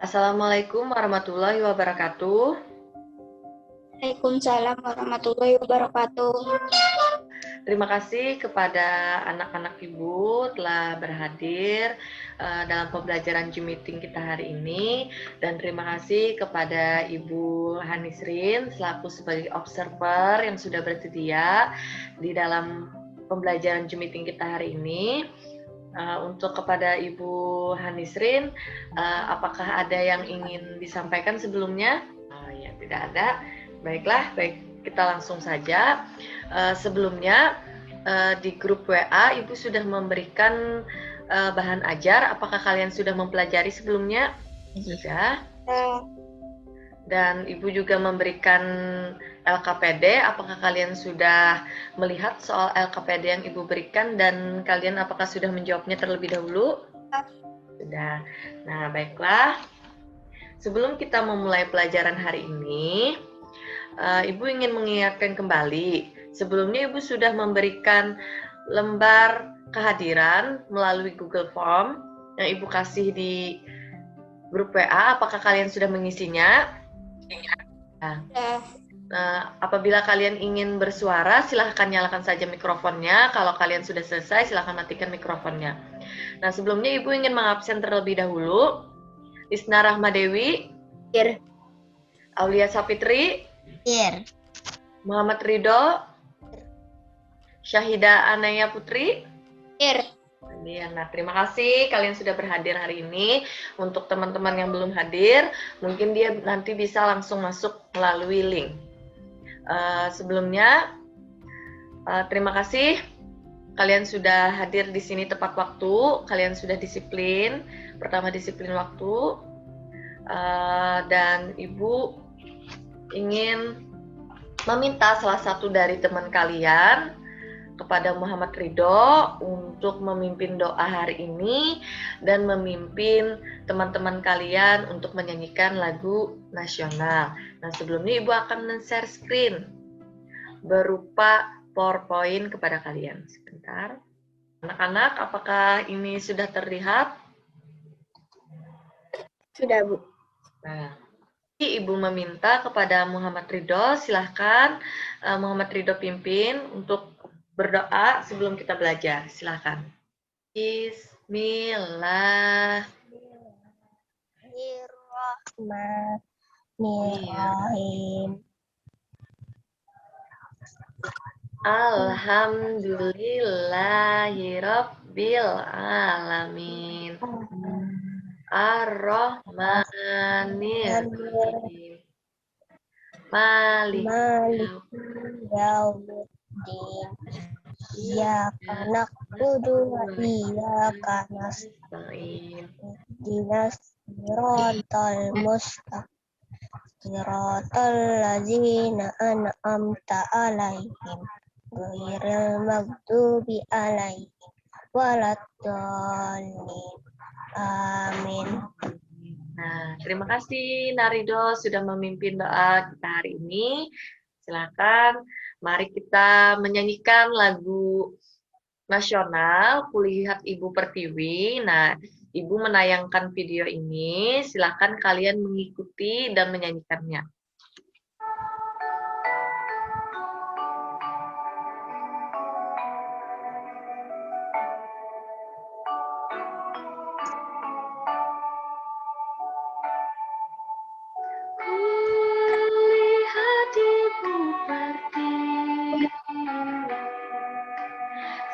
Assalamualaikum warahmatullahi wabarakatuh. Waalaikumsalam warahmatullahi wabarakatuh. Terima kasih kepada anak-anak Ibu telah berhadir dalam pembelajaran Zoom meeting kita hari ini, dan terima kasih kepada Ibu Hanisrin selaku sebagai observer yang sudah bersedia di dalam pembelajaran Zoom meeting kita hari ini. Untuk kepada Ibu Hanisrin, apakah ada yang ingin disampaikan sebelumnya? Ya, tidak ada. Baiklah, kita langsung saja. Sebelumnya di grup WA Ibu sudah memberikan bahan ajar. Apakah kalian sudah mempelajari sebelumnya? Sudah. Dan Ibu juga memberikan LKPD. Apakah kalian sudah melihat soal LKPD yang Ibu berikan dan kalian apakah sudah menjawabnya terlebih dahulu? Sudah. Nah, baiklah. Sebelum kita memulai pelajaran hari ini, Ibu ingin mengingatkan kembali. Sebelumnya Ibu sudah memberikan lembar kehadiran melalui Google Form yang Ibu kasih di grup WA. Apakah kalian sudah mengisinya? Nah, apabila kalian ingin bersuara, silahkan nyalakan saja mikrofonnya. Kalau kalian sudah selesai, silahkan matikan mikrofonnya. Nah, sebelumnya Ibu ingin mengabsen terlebih dahulu. Isna Rahmadewi. Here. Aulia Sapitri. Here. Muhammad Ridho. Syahida Anaya Putri. Here. Nah, terima kasih kalian sudah berhadir hari ini. Untuk teman-teman yang belum hadir, mungkin dia nanti bisa langsung masuk melalui link. Sebelumnya, terima kasih kalian sudah hadir di sini tepat waktu. Kalian sudah disiplin. Pertama, disiplin waktu. Dan Ibu ingin meminta salah satu dari teman kalian kepada Muhammad Ridho untuk memimpin doa hari ini dan memimpin teman-teman kalian untuk menyanyikan lagu nasional. Nah, sebelumnya Ibu akan men-share screen berupa PowerPoint kepada kalian. Sebentar. Anak-anak, apakah ini sudah terlihat? Sudah, Bu. Nah, Ibu meminta kepada Muhammad Ridho, silahkan Muhammad Ridho pimpin untuk berdoa sebelum kita belajar. Silahkan. Bismillahirrahmanirrahim. Alhamdulillahirabbil alamin. Ar-Rahmanir-Rahim. Maliki yaumiddin. Iyyaka na'budu wa iyyaka nasta'in. Ihdinas siratal mustaqim. Siratal ladzina an'amta 'alaihim ghairil maghdubi 'alaihim waladdallin. Amin. Nah, terima kasih Narido sudah memimpin doa kita hari ini. Silakan, mari kita menyanyikan lagu nasional Kulihat Ibu Pertiwi. Nah, Ibu menayangkan video ini. Silakan kalian mengikuti dan menyanyikannya.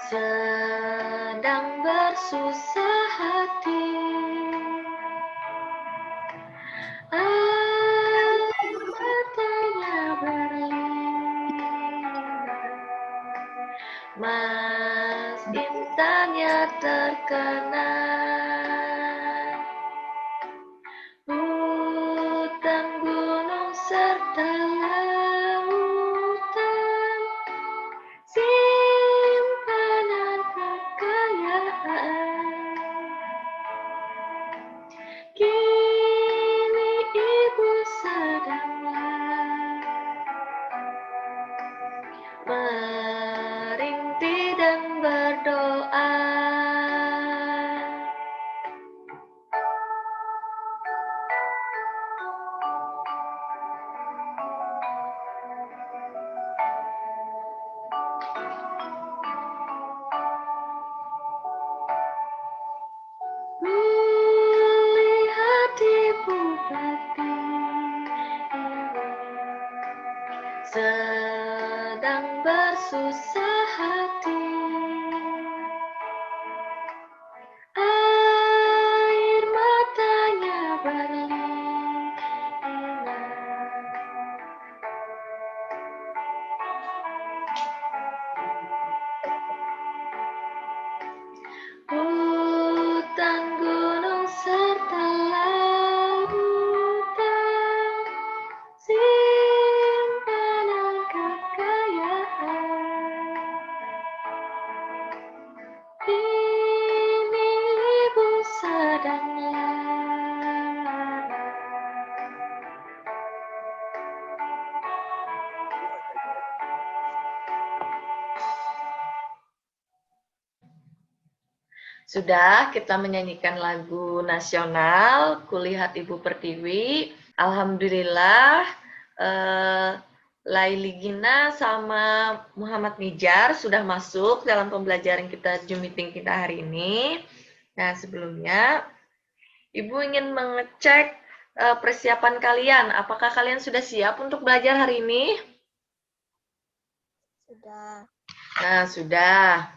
Sedang bersusah hati, air matanya berlinang, mas intannya terkenang, hutan gunung serta lautan, simpanan kekayaan. Kini ibu sedanglah merintih dan berdoa Sudah kita menyanyikan lagu nasional, Kulihat Ibu Pertiwi. Alhamdulillah, Laili Gina sama Muhammad Nijar sudah masuk dalam pembelajaran kita Zoom meeting kita hari ini. Nah, sebelumnya Ibu ingin mengecek persiapan kalian. Apakah kalian sudah siap untuk belajar hari ini? Sudah. Nah, sudah.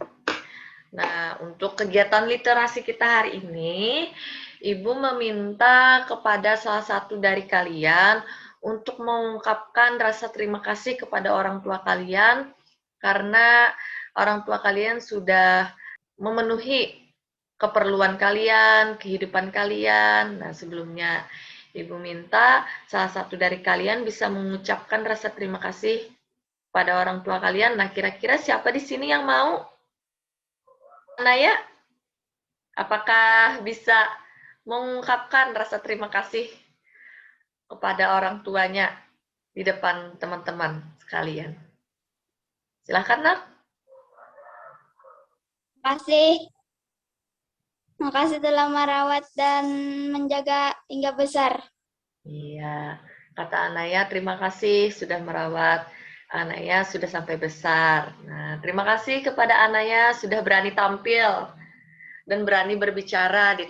Nah, untuk kegiatan literasi kita hari ini, Ibu meminta kepada salah satu dari kalian untuk mengungkapkan rasa terima kasih kepada orang tua kalian karena orang tua kalian sudah memenuhi keperluan kalian, kehidupan kalian. Nah, sebelumnya Ibu minta salah satu dari kalian bisa mengucapkan rasa terima kasih pada orang tua kalian. Nah, kira-kira siapa di sini yang mau? Naya, apakah bisa mengungkapkan rasa terima kasih kepada orang tuanya di depan teman-teman sekalian? Silahkan, Nak. Makasih telah merawat dan menjaga hingga besar. Iya, kata Anaya, terima kasih sudah merawat Anaya sudah sampai besar. Nah, terima kasih kepada Anaya sudah berani tampil dan berani berbicara di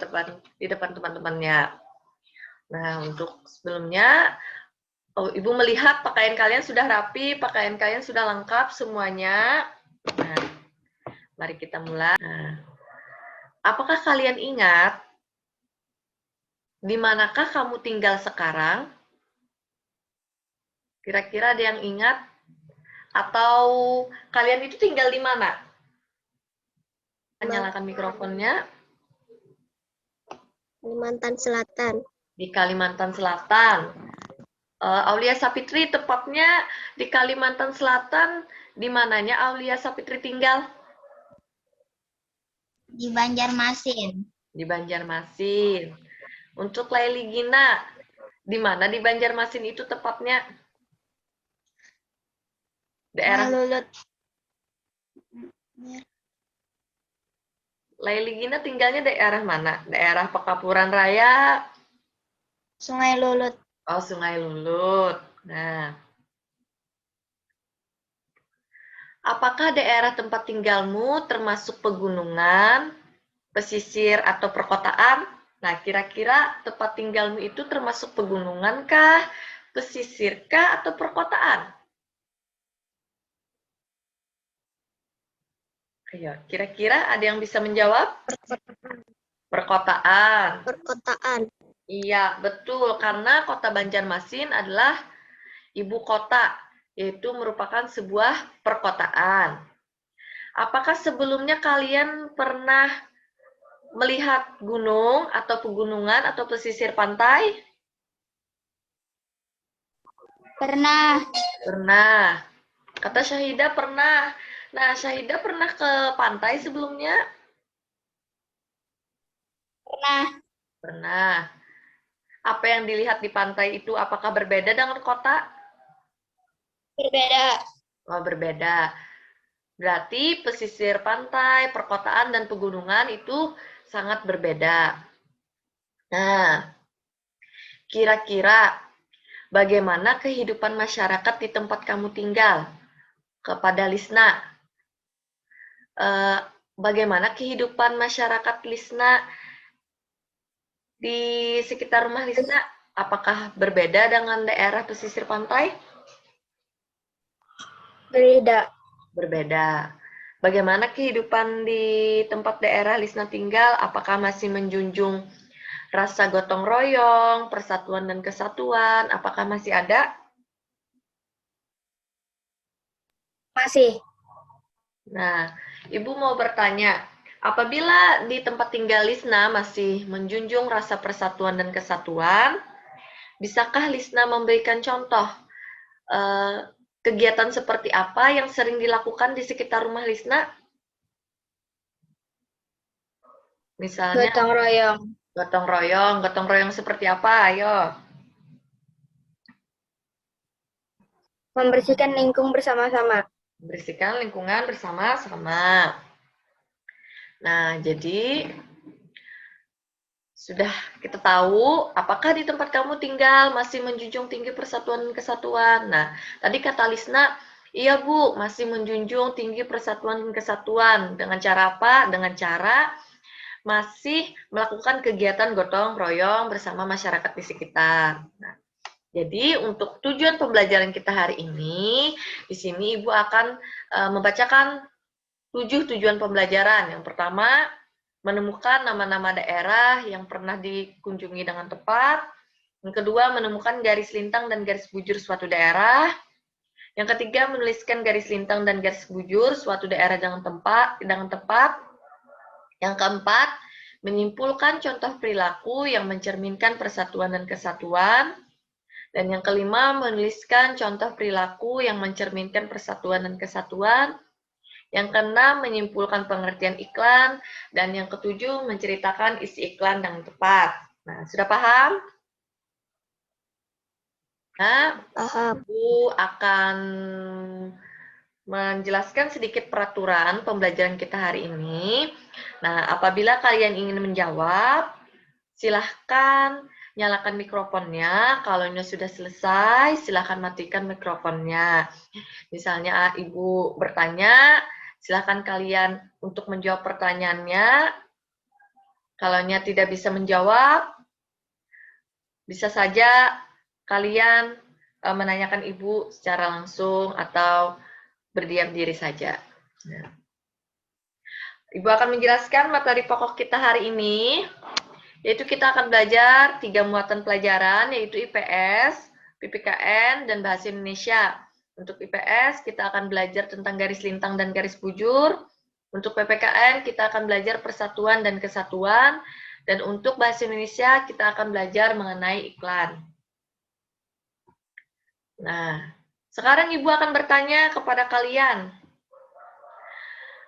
depan teman-temannya. Nah, untuk sebelumnya, Ibu melihat pakaian kalian sudah rapi, pakaian kalian sudah lengkap semuanya. Nah, mari kita mulai. Nah, apakah kalian ingat di manakah kamu tinggal sekarang? Kira-kira ada yang ingat? Atau kalian itu tinggal di mana? Nyalakan mikrofonnya. Kalimantan Selatan. Di Kalimantan Selatan. Aulia Sapitri tepatnya di Kalimantan Selatan, di mananya Aulia Sapitri tinggal? Di Banjarmasin. Di Banjarmasin. Untuk Laili Gina, di mana di Banjarmasin itu tepatnya? Daerah Lulut. Laili Gina tinggalnya daerah mana? Daerah Pekapuran Raya? Sungai Lulut. Oh, Sungai Lulut. Nah, apakah daerah tempat tinggalmu termasuk pegunungan, pesisir, atau perkotaan? Nah, kira-kira tempat tinggalmu itu termasuk pegunungan kah, pesisir kah, atau perkotaan? Ayo, kira-kira ada yang bisa menjawab? Perkotaan. Perkotaan. Iya, betul. Karena kota Banjarmasin adalah ibu kota, yaitu merupakan sebuah perkotaan. Apakah sebelumnya kalian pernah melihat gunung atau pegunungan atau pesisir pantai? Pernah. Pernah. Kata Syahidah pernah. Nah, Syahidah pernah ke pantai sebelumnya? Pernah. Pernah. Apa yang dilihat di pantai itu apakah berbeda dengan kota? Berbeda. Oh, berbeda. Berarti pesisir pantai, perkotaan, dan pegunungan itu sangat berbeda. Nah, kira-kira bagaimana kehidupan masyarakat di tempat kamu tinggal? Kepada Lisna, bagaimana kehidupan masyarakat Lisna di sekitar rumah Lisna? Apakah berbeda dengan daerah pesisir pantai? Berbeda. Berbeda. Bagaimana kehidupan di tempat daerah Lisna tinggal? Apakah masih menjunjung rasa gotong royong, persatuan dan kesatuan? Apakah masih ada? Masih. Nah, Ibu mau bertanya, apabila di tempat tinggal Lisna masih menjunjung rasa persatuan dan kesatuan, bisakah Lisna memberikan contoh kegiatan seperti apa yang sering dilakukan di sekitar rumah Lisna? Misalnya Gotong royong. gotong royong seperti apa? Ayo. Membersihkan lingkungan bersama-sama. Membersihkan lingkungan bersama-sama. Nah, jadi sudah kita tahu apakah di tempat kamu tinggal masih menjunjung tinggi persatuan dan kesatuan. Nah, tadi kata Lisna, iya Bu, masih menjunjung tinggi persatuan dan kesatuan. Dengan cara apa? Dengan cara masih melakukan kegiatan gotong royong bersama masyarakat di sekitar. Nah, jadi untuk tujuan pembelajaran kita hari ini, di sini Ibu akan membacakan 7 tujuan pembelajaran. Yang pertama, menemukan nama-nama daerah yang pernah dikunjungi dengan tepat. Yang kedua, menemukan garis lintang dan garis bujur suatu daerah. Yang ketiga, menuliskan garis lintang dan garis bujur suatu daerah dengan tepat. Yang keempat, menyimpulkan contoh perilaku yang mencerminkan persatuan dan kesatuan. Dan yang kelima, menuliskan contoh perilaku yang mencerminkan persatuan dan kesatuan. Yang keenam, menyimpulkan pengertian iklan. Dan yang ketujuh, menceritakan isi iklan dengan tepat. Nah, sudah paham? Nah, Paham. Ibu akan menjelaskan sedikit peraturan pembelajaran kita hari ini. Nah, apabila kalian ingin menjawab, silahkan nyalakan mikrofonnya. Kalau ini sudah selesai, silahkan matikan mikrofonnya. Misalnya Ibu bertanya, silahkan kalian untuk menjawab pertanyaannya. Kalau tidak bisa menjawab, bisa saja kalian menanyakan Ibu secara langsung atau berdiam diri saja. Nah, Ibu akan menjelaskan materi pokok kita hari ini, yaitu kita akan belajar 3 muatan pelajaran, yaitu IPS, PPKN, dan Bahasa Indonesia. Untuk IPS, kita akan belajar tentang garis lintang dan garis bujur. Untuk PPKN, kita akan belajar persatuan dan kesatuan. Dan untuk Bahasa Indonesia, kita akan belajar mengenai iklan. Nah, sekarang Ibu akan bertanya kepada kalian,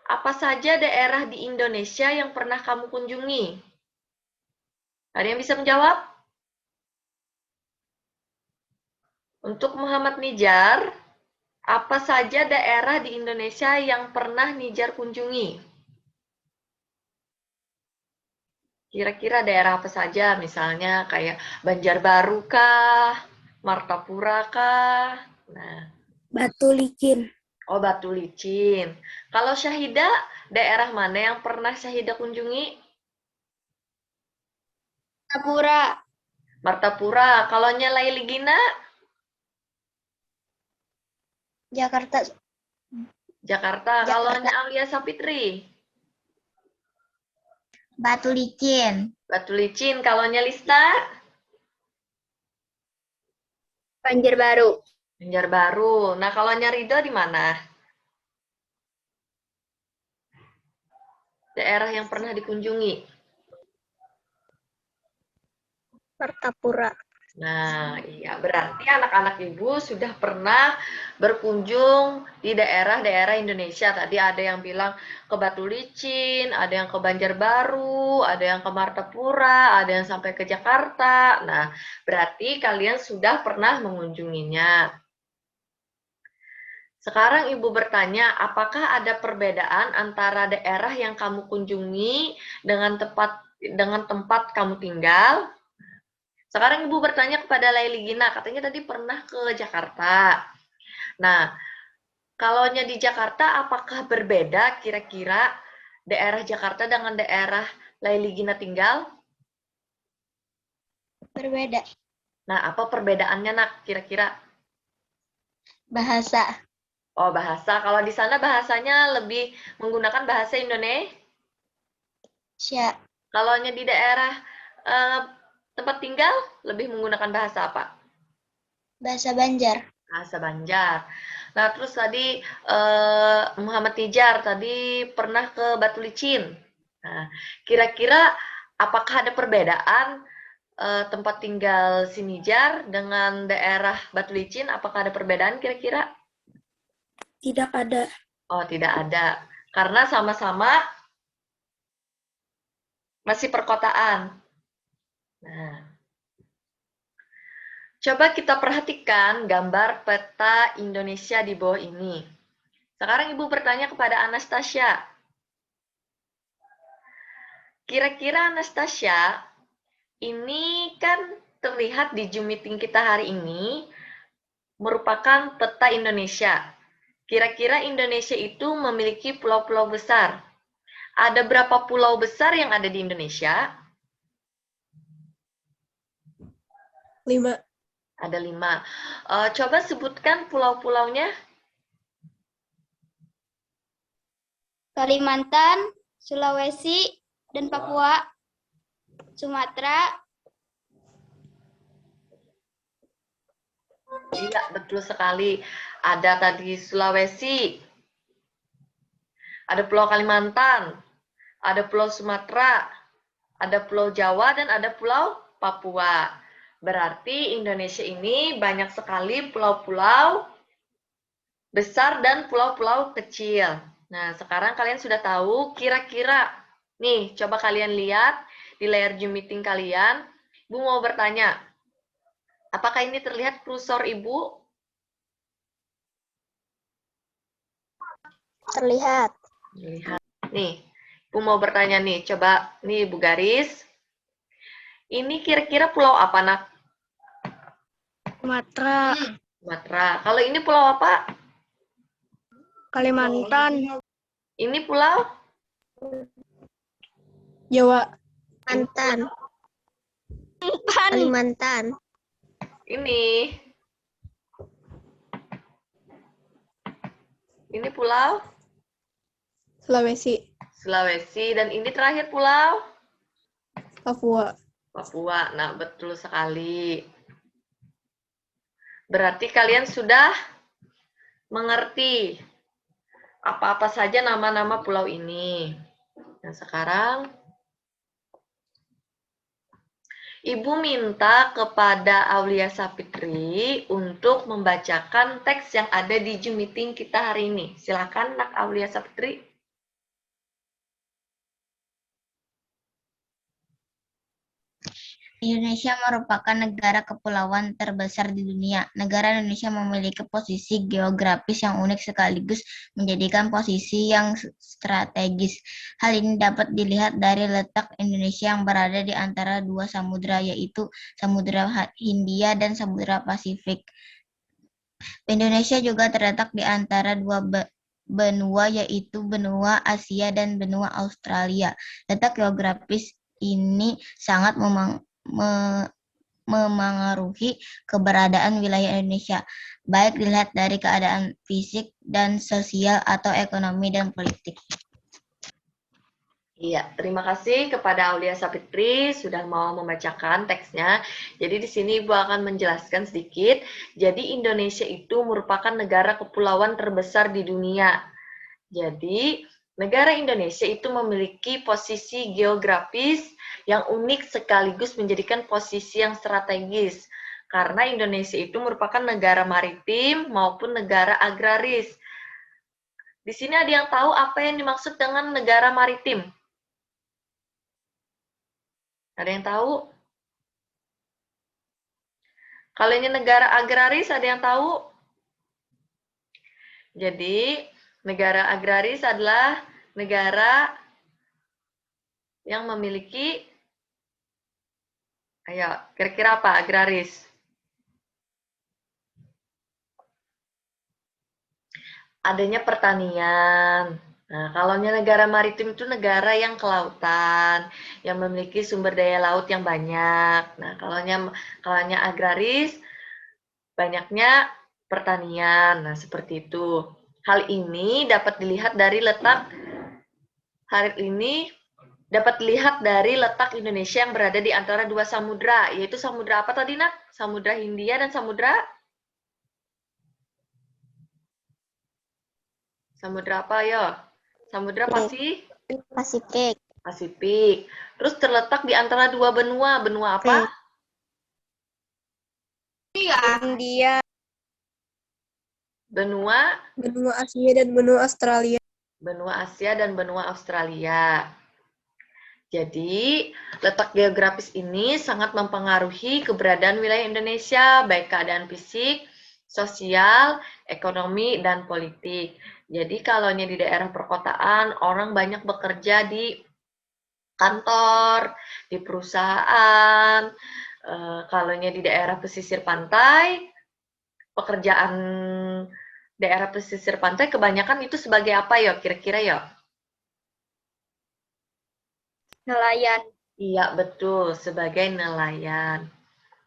apa saja daerah di Indonesia yang pernah kamu kunjungi? Ada yang bisa menjawab? Untuk Muhammad Nijar, apa saja daerah di Indonesia yang pernah Nijar kunjungi? Kira-kira daerah apa saja? Misalnya kayak Banjarbaru kah? Martapura kah? Nah, Batu Licin. oh Batu Licin. Kalau Syahida, daerah mana yang pernah Syahida kunjungi? Tapura. Martapura. Kalau Laili Gina? Jakarta. Jakarta. Kalau Aulia Sapitri? Batu Licin. Batu Licin. Kalau Lista? Banjarbaru. Banjarbaru. Nah, kalau Ridho di mana? Daerah yang pernah dikunjungi? Martapura. Nah, iya, berarti anak-anak Ibu sudah pernah berkunjung di daerah-daerah Indonesia. Tadi ada yang bilang ke Batu Licin, ada yang ke Banjarbaru, ada yang ke Martapura, ada yang sampai ke Jakarta. Nah, berarti kalian sudah pernah mengunjunginya. Sekarang Ibu bertanya, apakah ada perbedaan antara daerah yang kamu kunjungi dengan tempat kamu tinggal? Sekarang Ibu bertanya kepada Laili Gina, katanya tadi pernah ke Jakarta. Nah, kalau di Jakarta, apakah berbeda kira-kira daerah Jakarta dengan daerah Laili Gina tinggal? Berbeda. Nah, apa perbedaannya, Nak, kira-kira? Bahasa. Oh, bahasa. Kalau di sana bahasanya lebih menggunakan bahasa Indonesia. Kalau di daerah tempat tinggal, lebih menggunakan bahasa apa? Bahasa Banjar. Bahasa Banjar. Nah, terus tadi Muhammad Nijar tadi pernah ke Batu Licin. Nah, kira-kira apakah ada perbedaan tempat tinggal si Nijar dengan daerah Batu Licin? Apakah ada perbedaan kira-kira? Tidak ada. Oh, tidak ada. Karena sama-sama masih perkotaan. Nah, coba kita perhatikan gambar peta Indonesia di bawah ini. Sekarang Ibu bertanya kepada Anastasia. kira-kira Anastasia, ini kan terlihat di Zoom meeting kita hari ini merupakan peta Indonesia. Kira-kira Indonesia itu memiliki pulau-pulau besar. Ada berapa pulau besar yang ada di Indonesia? 5. Ada 5. Coba sebutkan pulau-pulaunya. Kalimantan, Sulawesi, dan Papua, Sumatera. Iya, betul sekali. Ada tadi Sulawesi, ada Pulau Kalimantan, ada Pulau Sumatera, ada Pulau Jawa, dan ada Pulau Papua. Berarti Indonesia ini banyak sekali pulau-pulau besar dan pulau-pulau kecil. Nah, sekarang kalian sudah tahu kira-kira, nih, coba kalian lihat di layar Zoom meeting kalian. Ibu mau bertanya, apakah ini terlihat kursor Ibu? Terlihat. Lihat. Nih, Ibu mau bertanya nih, coba nih Ibu garis. Ini kira-kira pulau apa, Nak? Sumatera, Sumatera. Kalau ini pulau apa? Kalimantan, Ini pulau? Jawa, Mantan. Kalimantan. Ini. Ini pulau? Sulawesi, Sulawesi. Dan ini terakhir pulau? Papua. Papua. Nah, betul sekali. Berarti kalian sudah mengerti apa-apa saja nama-nama pulau ini. Nah, sekarang Ibu minta kepada Aulia Sapitri untuk membacakan teks yang ada di Zoom meeting kita hari ini. Silakan, Nak Aulia Sapitri. Indonesia merupakan negara kepulauan terbesar di dunia. Negara Indonesia memiliki posisi geografis yang unik sekaligus menjadikan posisi yang strategis. Hal ini dapat dilihat dari letak Indonesia yang berada di antara dua samudra, yaitu Samudra Hindia dan Samudra Pasifik. Indonesia juga terletak di antara dua benua, yaitu benua Asia dan benua Australia. Letak geografis ini sangat memengaruhi keberadaan wilayah Indonesia, baik dilihat dari keadaan fisik dan sosial atau ekonomi dan politik. Iya, terima kasih kepada Aulia Sapitri sudah mau membacakan teksnya. Jadi di sini Ibu akan menjelaskan sedikit. Jadi Indonesia itu merupakan negara kepulauan terbesar di dunia. Jadi negara Indonesia itu memiliki posisi geografis yang unik sekaligus menjadikan posisi yang strategis. Karena Indonesia itu merupakan negara maritim maupun negara agraris. Di sini ada yang tahu apa yang dimaksud dengan negara maritim? Ada yang tahu? Kalau ini negara agraris, ada yang tahu? Jadi, negara agraris adalah negara yang memiliki, ayo, kira-kira apa agraris? Adanya pertanian. Nah, kalau negara maritim itu negara yang kelautan, yang memiliki sumber daya laut yang banyak. Nah, kalau agraris, banyaknya pertanian. Nah, seperti itu. Hal ini dapat dilihat dari letak Indonesia yang berada di antara dua samudra, yaitu samudra apa tadi, Nak? Samudra Hindia dan samudra apa, yo? Samudra Pasifik. Pasifik. Terus terletak di antara dua benua. Benua apa? India, Benua Asia dan benua Australia. Benua Asia dan benua Australia. Jadi, letak geografis ini sangat mempengaruhi keberadaan wilayah Indonesia, baik keadaan fisik, sosial, ekonomi, dan politik. Jadi, kalau di daerah perkotaan, orang banyak bekerja di kantor, di perusahaan. Kalaunya di daerah pesisir pantai, pekerjaan daerah pesisir pantai kebanyakan itu sebagai apa ya kira-kira ya? Nelayan. Iya, betul, sebagai nelayan.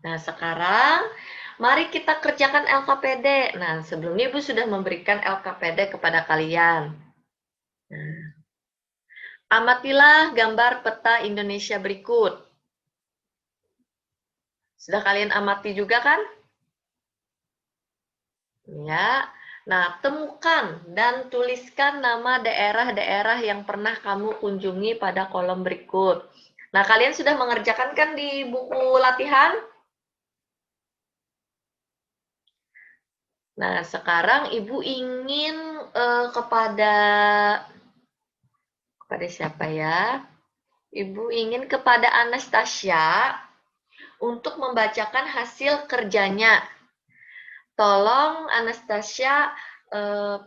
Nah, sekarang mari kita kerjakan LKPD. Nah, sebelumnya Ibu sudah memberikan LKPD kepada kalian. Nah, amatilah gambar peta Indonesia berikut. Sudah kalian amati juga kan? Ya. Nah, temukan dan tuliskan nama daerah-daerah yang pernah kamu kunjungi pada kolom berikut. Nah, kalian sudah mengerjakan kan di buku latihan? Nah, sekarang Ibu ingin kepada siapa ya? Ibu ingin kepada Anastasia untuk membacakan hasil kerjanya. Tolong Anastasia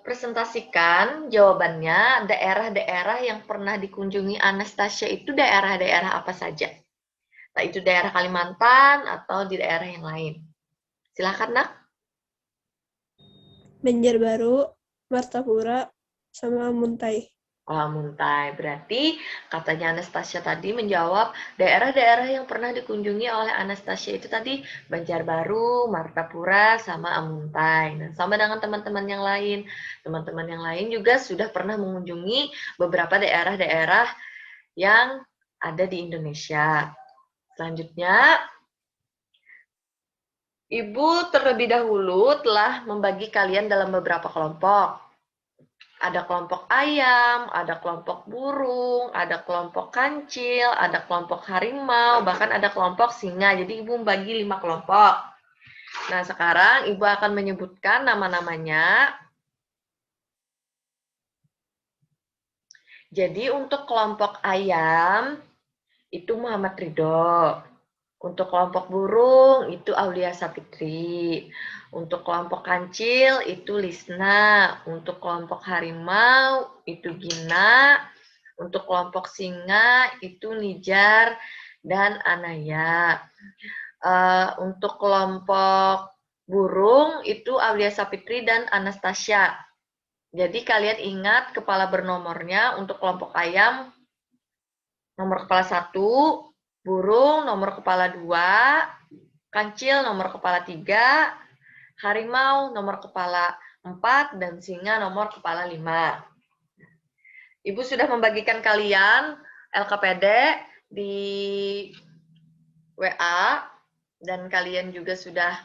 presentasikan jawabannya, daerah-daerah yang pernah dikunjungi Anastasia itu daerah-daerah apa saja. Nah, itu daerah Kalimantan atau di daerah yang lain. Silakan, Nak. Banjarbaru, Martapura, sama Muntai. Muntai. Berarti katanya Anastasia tadi menjawab daerah-daerah yang pernah dikunjungi oleh Anastasia itu tadi Banjarbaru, Martapura, sama Muntai. Nah, sama dengan teman-teman yang lain. Teman-teman yang lain juga sudah pernah mengunjungi beberapa daerah-daerah yang ada di Indonesia. Selanjutnya, Ibu terlebih dahulu telah membagi kalian dalam beberapa kelompok. Ada kelompok ayam, ada kelompok burung, ada kelompok kancil, ada kelompok harimau, bahkan ada kelompok singa. Jadi Ibu membagi 5 kelompok. Nah, sekarang Ibu akan menyebutkan nama-namanya. Jadi untuk kelompok ayam, itu Muhammad Ridho. Untuk kelompok burung, itu Aulia Sapitri. Untuk kelompok kancil, itu Lisna. Untuk kelompok harimau, itu Gina. Untuk kelompok singa, itu Nijar dan Anaya. Untuk kelompok burung, itu Aulia Sapitri dan Anastasia. Jadi kalian ingat kepala bernomornya untuk kelompok ayam, nomor kepala 1, burung nomor kepala 2, kancil nomor kepala 3, harimau nomor kepala 4, dan singa nomor kepala 5. Ibu sudah membagikan kalian LKPD di WA, dan kalian juga sudah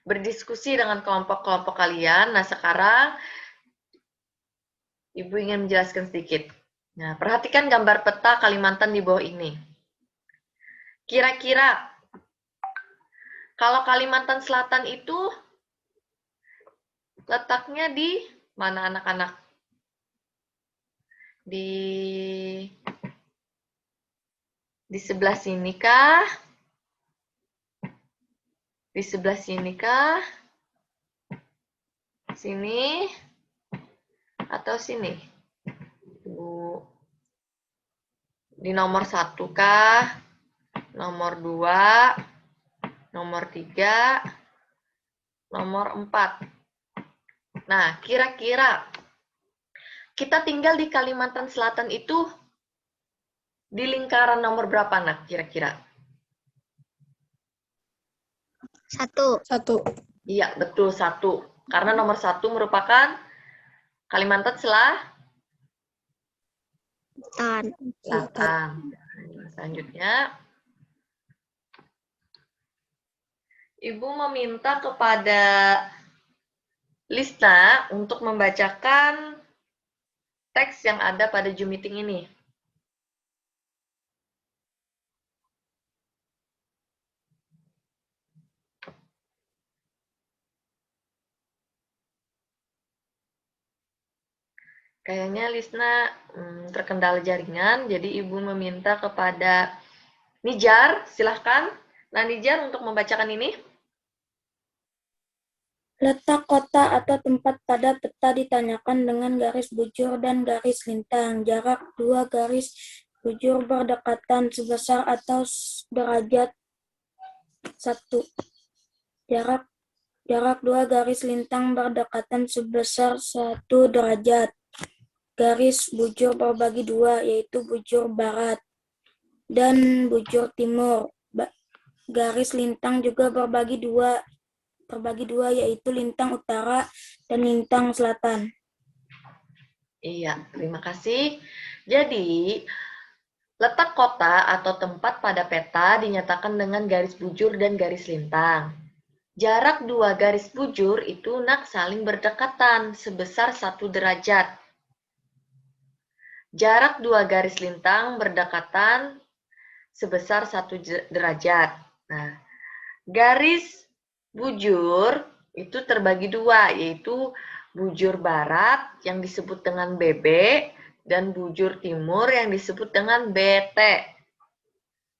berdiskusi dengan kelompok-kelompok kalian. Nah, sekarang Ibu ingin menjelaskan sedikit. Nah, perhatikan gambar peta Kalimantan di bawah ini. Kira-kira kalau Kalimantan Selatan itu letaknya di mana anak-anak? Di sebelah sini kah? Di sebelah sini kah? Sini? Atau sini? Bu. Di nomor 1 kah? Nomor 2? Nomor 3? Nomor 4? Nah, kira-kira kita tinggal di Kalimantan Selatan itu di lingkaran nomor berapa, Nak, kira-kira? 1. Iya, betul, 1. Karena nomor 1 merupakan Kalimantan Selatan. Selanjutnya, Ibu meminta kepada Lisna untuk membacakan teks yang ada pada Zoom meeting ini. Kayaknya Lisna terkendala jaringan, jadi Ibu meminta kepada Nijar, silahkan. Nah, Nijar untuk membacakan ini. Letak kota atau tempat pada peta ditanyakan dengan garis bujur dan garis lintang. Jarak 2 garis bujur berdekatan sebesar atau derajat 1. Jarak 2 garis lintang berdekatan sebesar 1 derajat. Garis bujur berbagi 2, yaitu bujur barat dan bujur timur. Garis lintang juga berbagi 2, yaitu lintang utara dan lintang selatan. Iya, terima kasih. Jadi, letak kota atau tempat pada peta dinyatakan dengan garis bujur dan garis lintang. Jarak 2 garis bujur itu saling berdekatan sebesar 1 derajat. Jarak 2 garis lintang berdekatan sebesar 1 derajat. Nah, garis bujur itu terbagi 2, yaitu bujur barat yang disebut dengan BB dan bujur timur yang disebut dengan BT.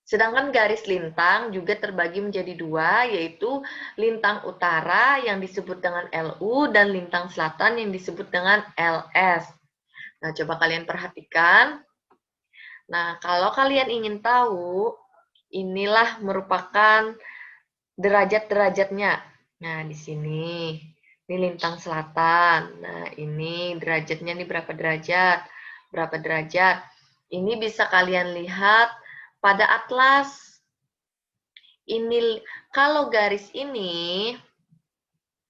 Sedangkan garis lintang juga terbagi menjadi 2, yaitu lintang utara yang disebut dengan LU dan lintang selatan yang disebut dengan LS. Nah, coba kalian perhatikan. Nah, kalau kalian ingin tahu, inilah merupakan derajat-derajatnya. Nah, di sini. Ini lintang selatan. Nah, ini derajatnya ini berapa derajat? Berapa derajat? Ini bisa kalian lihat pada atlas. Ini kalau garis ini,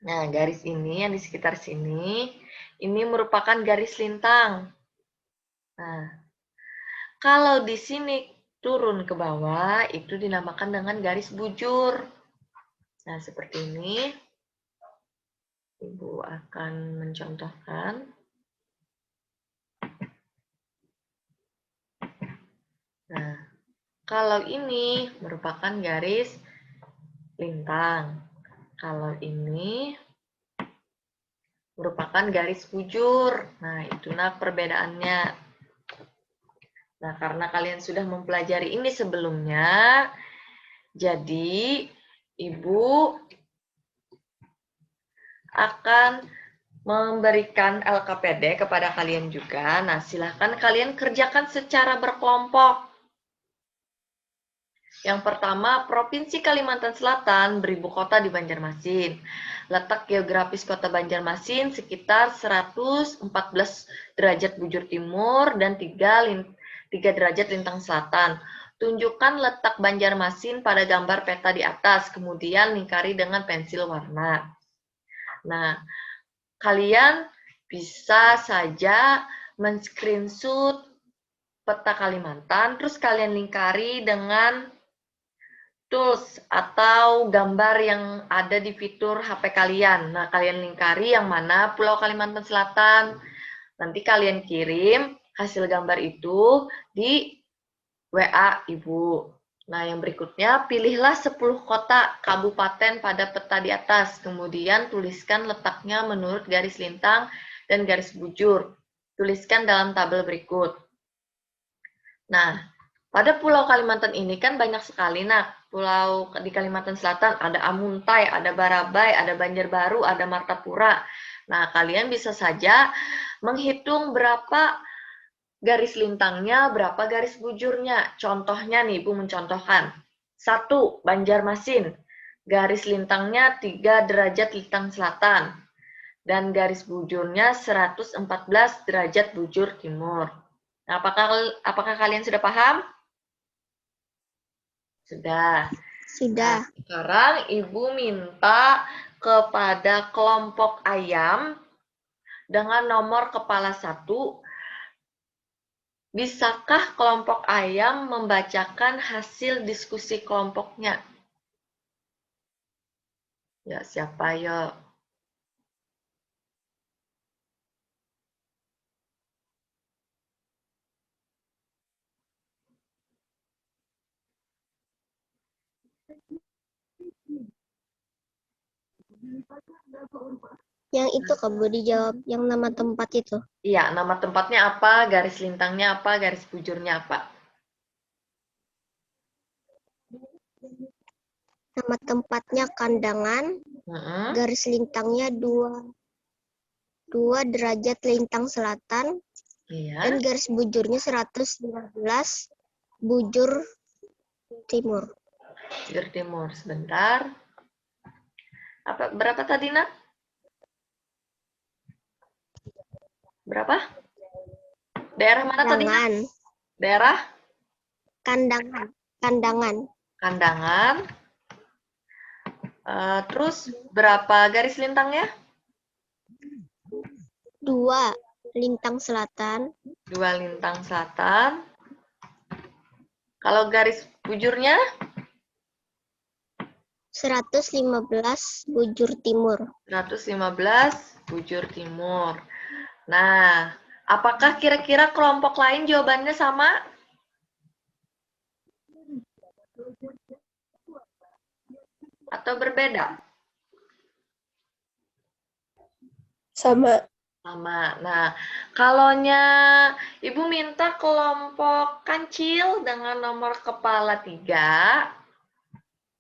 nah garis ini yang di sekitar sini, ini merupakan garis lintang. Nah, kalau di sini turun ke bawah, itu dinamakan dengan garis bujur. Nah, seperti ini. Ibu akan mencontohkan. Nah, kalau ini merupakan garis lintang. Kalau ini merupakan garis bujur. Nah, itulah perbedaannya. Nah, karena kalian sudah mempelajari ini sebelumnya, jadi Ibu akan memberikan LKPD kepada kalian juga. Nah, silahkan kalian kerjakan secara berkelompok. Yang pertama, Provinsi Kalimantan Selatan beribu kota di Banjarmasin. Letak geografis kota Banjarmasin sekitar 114 derajat bujur timur dan 3 derajat lintang selatan. Tunjukkan letak Banjarmasin pada gambar peta di atas, kemudian lingkari dengan pensil warna. Nah, kalian bisa saja men-screenshot peta Kalimantan, terus kalian lingkari dengan tools atau gambar yang ada di fitur HP kalian. Nah, kalian lingkari yang mana Pulau Kalimantan Selatan. Nanti kalian kirim hasil gambar itu di WA Ibu. Nah, yang berikutnya, pilihlah 10 kota kabupaten pada peta di atas. Kemudian tuliskan letaknya menurut garis lintang dan garis bujur. Tuliskan dalam tabel berikut. Nah, pada Pulau Kalimantan ini kan banyak sekali. Nah, pulau di Kalimantan Selatan ada Amuntai, ada Barabai, ada Banjarbaru, ada Martapura. Nah, kalian bisa saja menghitung berapa garis lintangnya, berapa garis bujurnya. Contohnya nih, Ibu mencontohkan. 1. Banjarmasin. Garis lintangnya 3 derajat lintang selatan. Dan garis bujurnya 114 derajat bujur timur. Nah, apakah kalian sudah paham? Sudah. Sudah. Nah, sekarang Ibu minta kepada kelompok ayam dengan nomor kepala 1. Bisakah kelompok ayam membacakan hasil diskusi kelompoknya? Ya, siapa ya? Yang itu kamu dijawab, yang nama tempat itu. Iya, nama tempatnya apa, garis lintangnya apa, garis bujurnya apa? Nama tempatnya Kandangan, garis lintangnya 2 derajat lintang selatan, Iya. Dan garis bujurnya 115 bujur timur. Bujur timur. Sebentar. Berapa tadi, Nak? Berapa? Daerah mana tadi, Nak? Kandangan. Daerah Kandangan. Kandangan. Kandangan. Terus berapa garis lintangnya? 2 lintang selatan. 2 lintang selatan. Kalau garis bujurnya? 115 bujur timur. 115 bujur timur. Nah, apakah kira-kira kelompok lain jawabannya sama? Atau berbeda? Sama. Sama. Nah, kalaunya Ibu minta kelompok kancil dengan nomor kepala 3,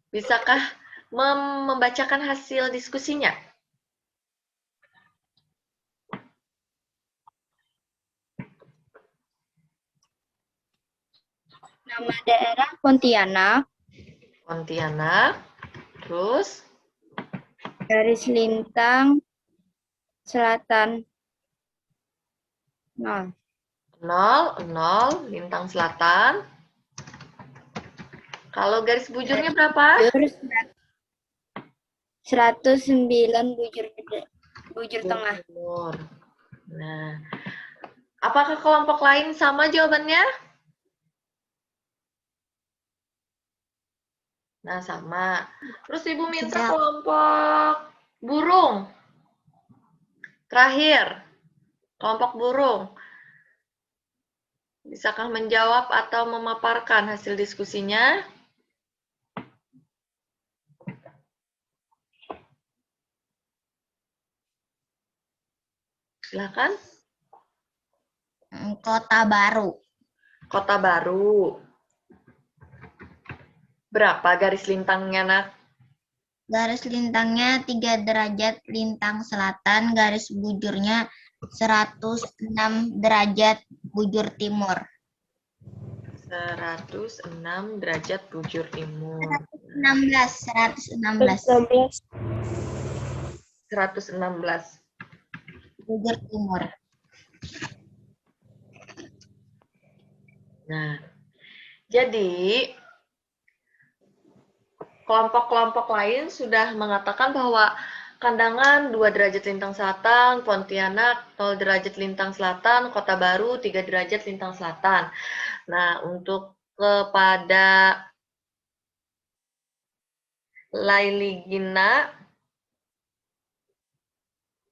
bisakah membacakan hasil diskusinya? Nama daerah Pontianak, Pontianak, terus garis lintang selatan 0. 0, lintang selatan. Kalau garis bujurnya berapa? Bujur 109 bujur tengah. Timur. Nah, apakah kelompok lain sama jawabannya? Nah, sama. Terus Ibu minta Tidak. kelompok burung. Terakhir, kelompok burung. Bisakah menjawab atau memaparkan hasil diskusinya? Silakan. Kota Baru. Kota Baru. Berapa garis lintangnya, Nak? Garis lintangnya 3 derajat lintang selatan, garis bujurnya 106 derajat bujur timur. 106 derajat bujur timur. 116 116 bujur timur. Nah, jadi kelompok-kelompok lain sudah mengatakan bahwa Kandangan 2 derajat lintang selatan, Pontianak 0 derajat lintang selatan, Kota Baru 3 derajat lintang selatan. Nah, untuk kepada Laili Gina,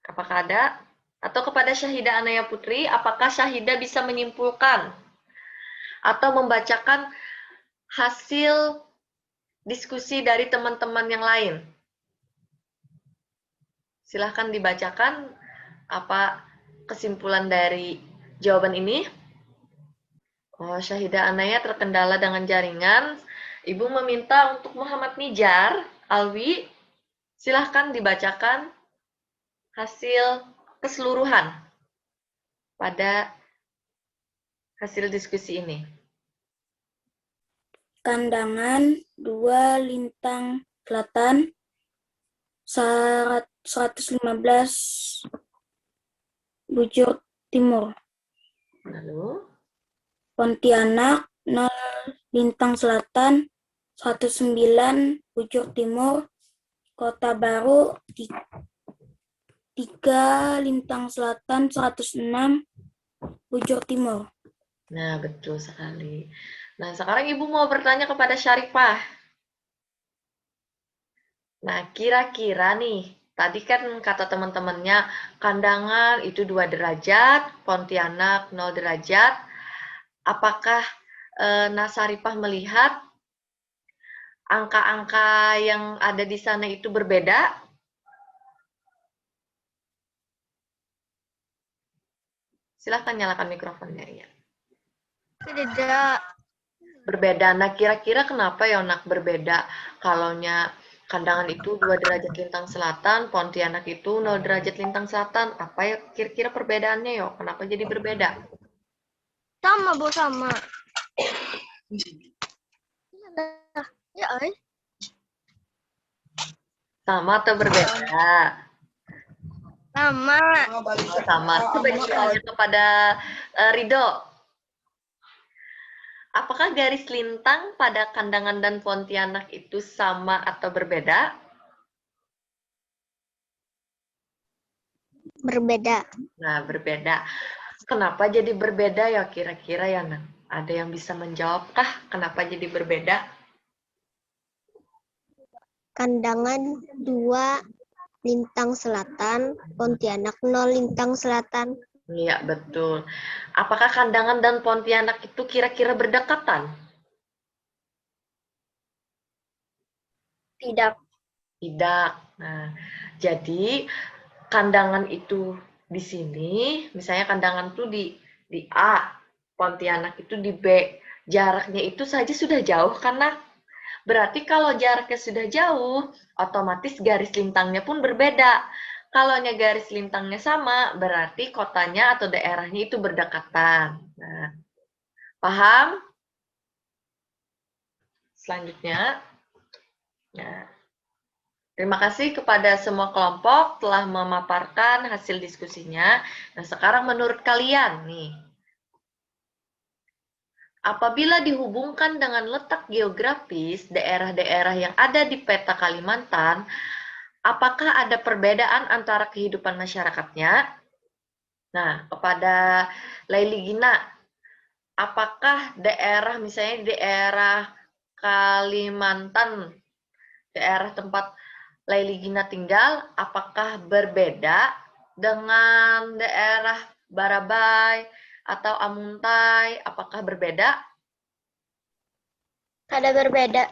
apakah ada? Atau kepada Syahida Anaya Putri, apakah Syahida bisa menyimpulkan atau membacakan hasil diskusi dari teman-teman yang lain? Silahkan dibacakan apa kesimpulan dari jawaban ini. Oh, Syahida Anaya terkendala dengan jaringan. Ibu meminta untuk Muhammad Nijar, Alwi, silahkan dibacakan hasil keseluruhan pada hasil diskusi ini. Kandangan 2 lintang selatan 115 bujur timur. Lalu, Pontianak 0 lintang selatan 109 bujur timur. Kota Baru 3 lintang selatan 106 bujur timur. nah betul sekali. Nah, sekarang Ibu mau bertanya kepada Syarifah. Nah, kira-kira nih, tadi kan kata teman-temannya, Kandangan itu 2 derajat, Pontianak 0 derajat. Apakah Nasarifah melihat angka-angka yang ada di sana itu berbeda? Silahkan nyalakan mikrofonnya. Ya. Tidak. Berbeda. Nah, kira-kira kenapa ya, Nak, berbeda? Kalaunya Kandangan itu 2 derajat lintang selatan, Pontianak itu 0 derajat lintang selatan. Apa ya kira-kira perbedaannya, yo? Kenapa jadi berbeda? Sama, Bu, sama. Ya, Sama atau berbeda? sama. Oh, sama. Coba ditanya kepada Rido. Apakah garis lintang pada Kandangan dan Pontianak itu sama atau berbeda? Berbeda. Nah, berbeda. Kenapa jadi berbeda ya kira-kira ya, Nan? Ada yang bisa menjawabkah kenapa jadi berbeda? Kandangan 2 lintang selatan, Pontianak 0 lintang selatan. Iya, betul. Apakah Kandangan dan Pontianak itu kira-kira berdekatan? Tidak. Tidak. Nah, jadi Kandangan itu di sini, misalnya Kandangan itu di A, Pontianak itu di B. Jaraknya itu saja sudah jauh karena berarti kalau jaraknya sudah jauh, otomatis garis lintangnya pun berbeda. Kalau garis lintangnya sama, berarti kotanya atau daerahnya itu berdekatan. Nah, paham? Selanjutnya, nah, terima kasih kepada semua kelompok telah memaparkan hasil diskusinya. Nah, sekarang menurut kalian nih, apabila dihubungkan dengan letak geografis daerah-daerah yang ada di peta Kalimantan, apakah ada perbedaan antara kehidupan masyarakatnya? Nah, kepada Laili Gina, apakah daerah misalnya daerah Kalimantan, daerah tempat Laili Gina tinggal, apakah berbeda dengan daerah Barabai atau Amuntai? Apakah berbeda? Ada berbeda.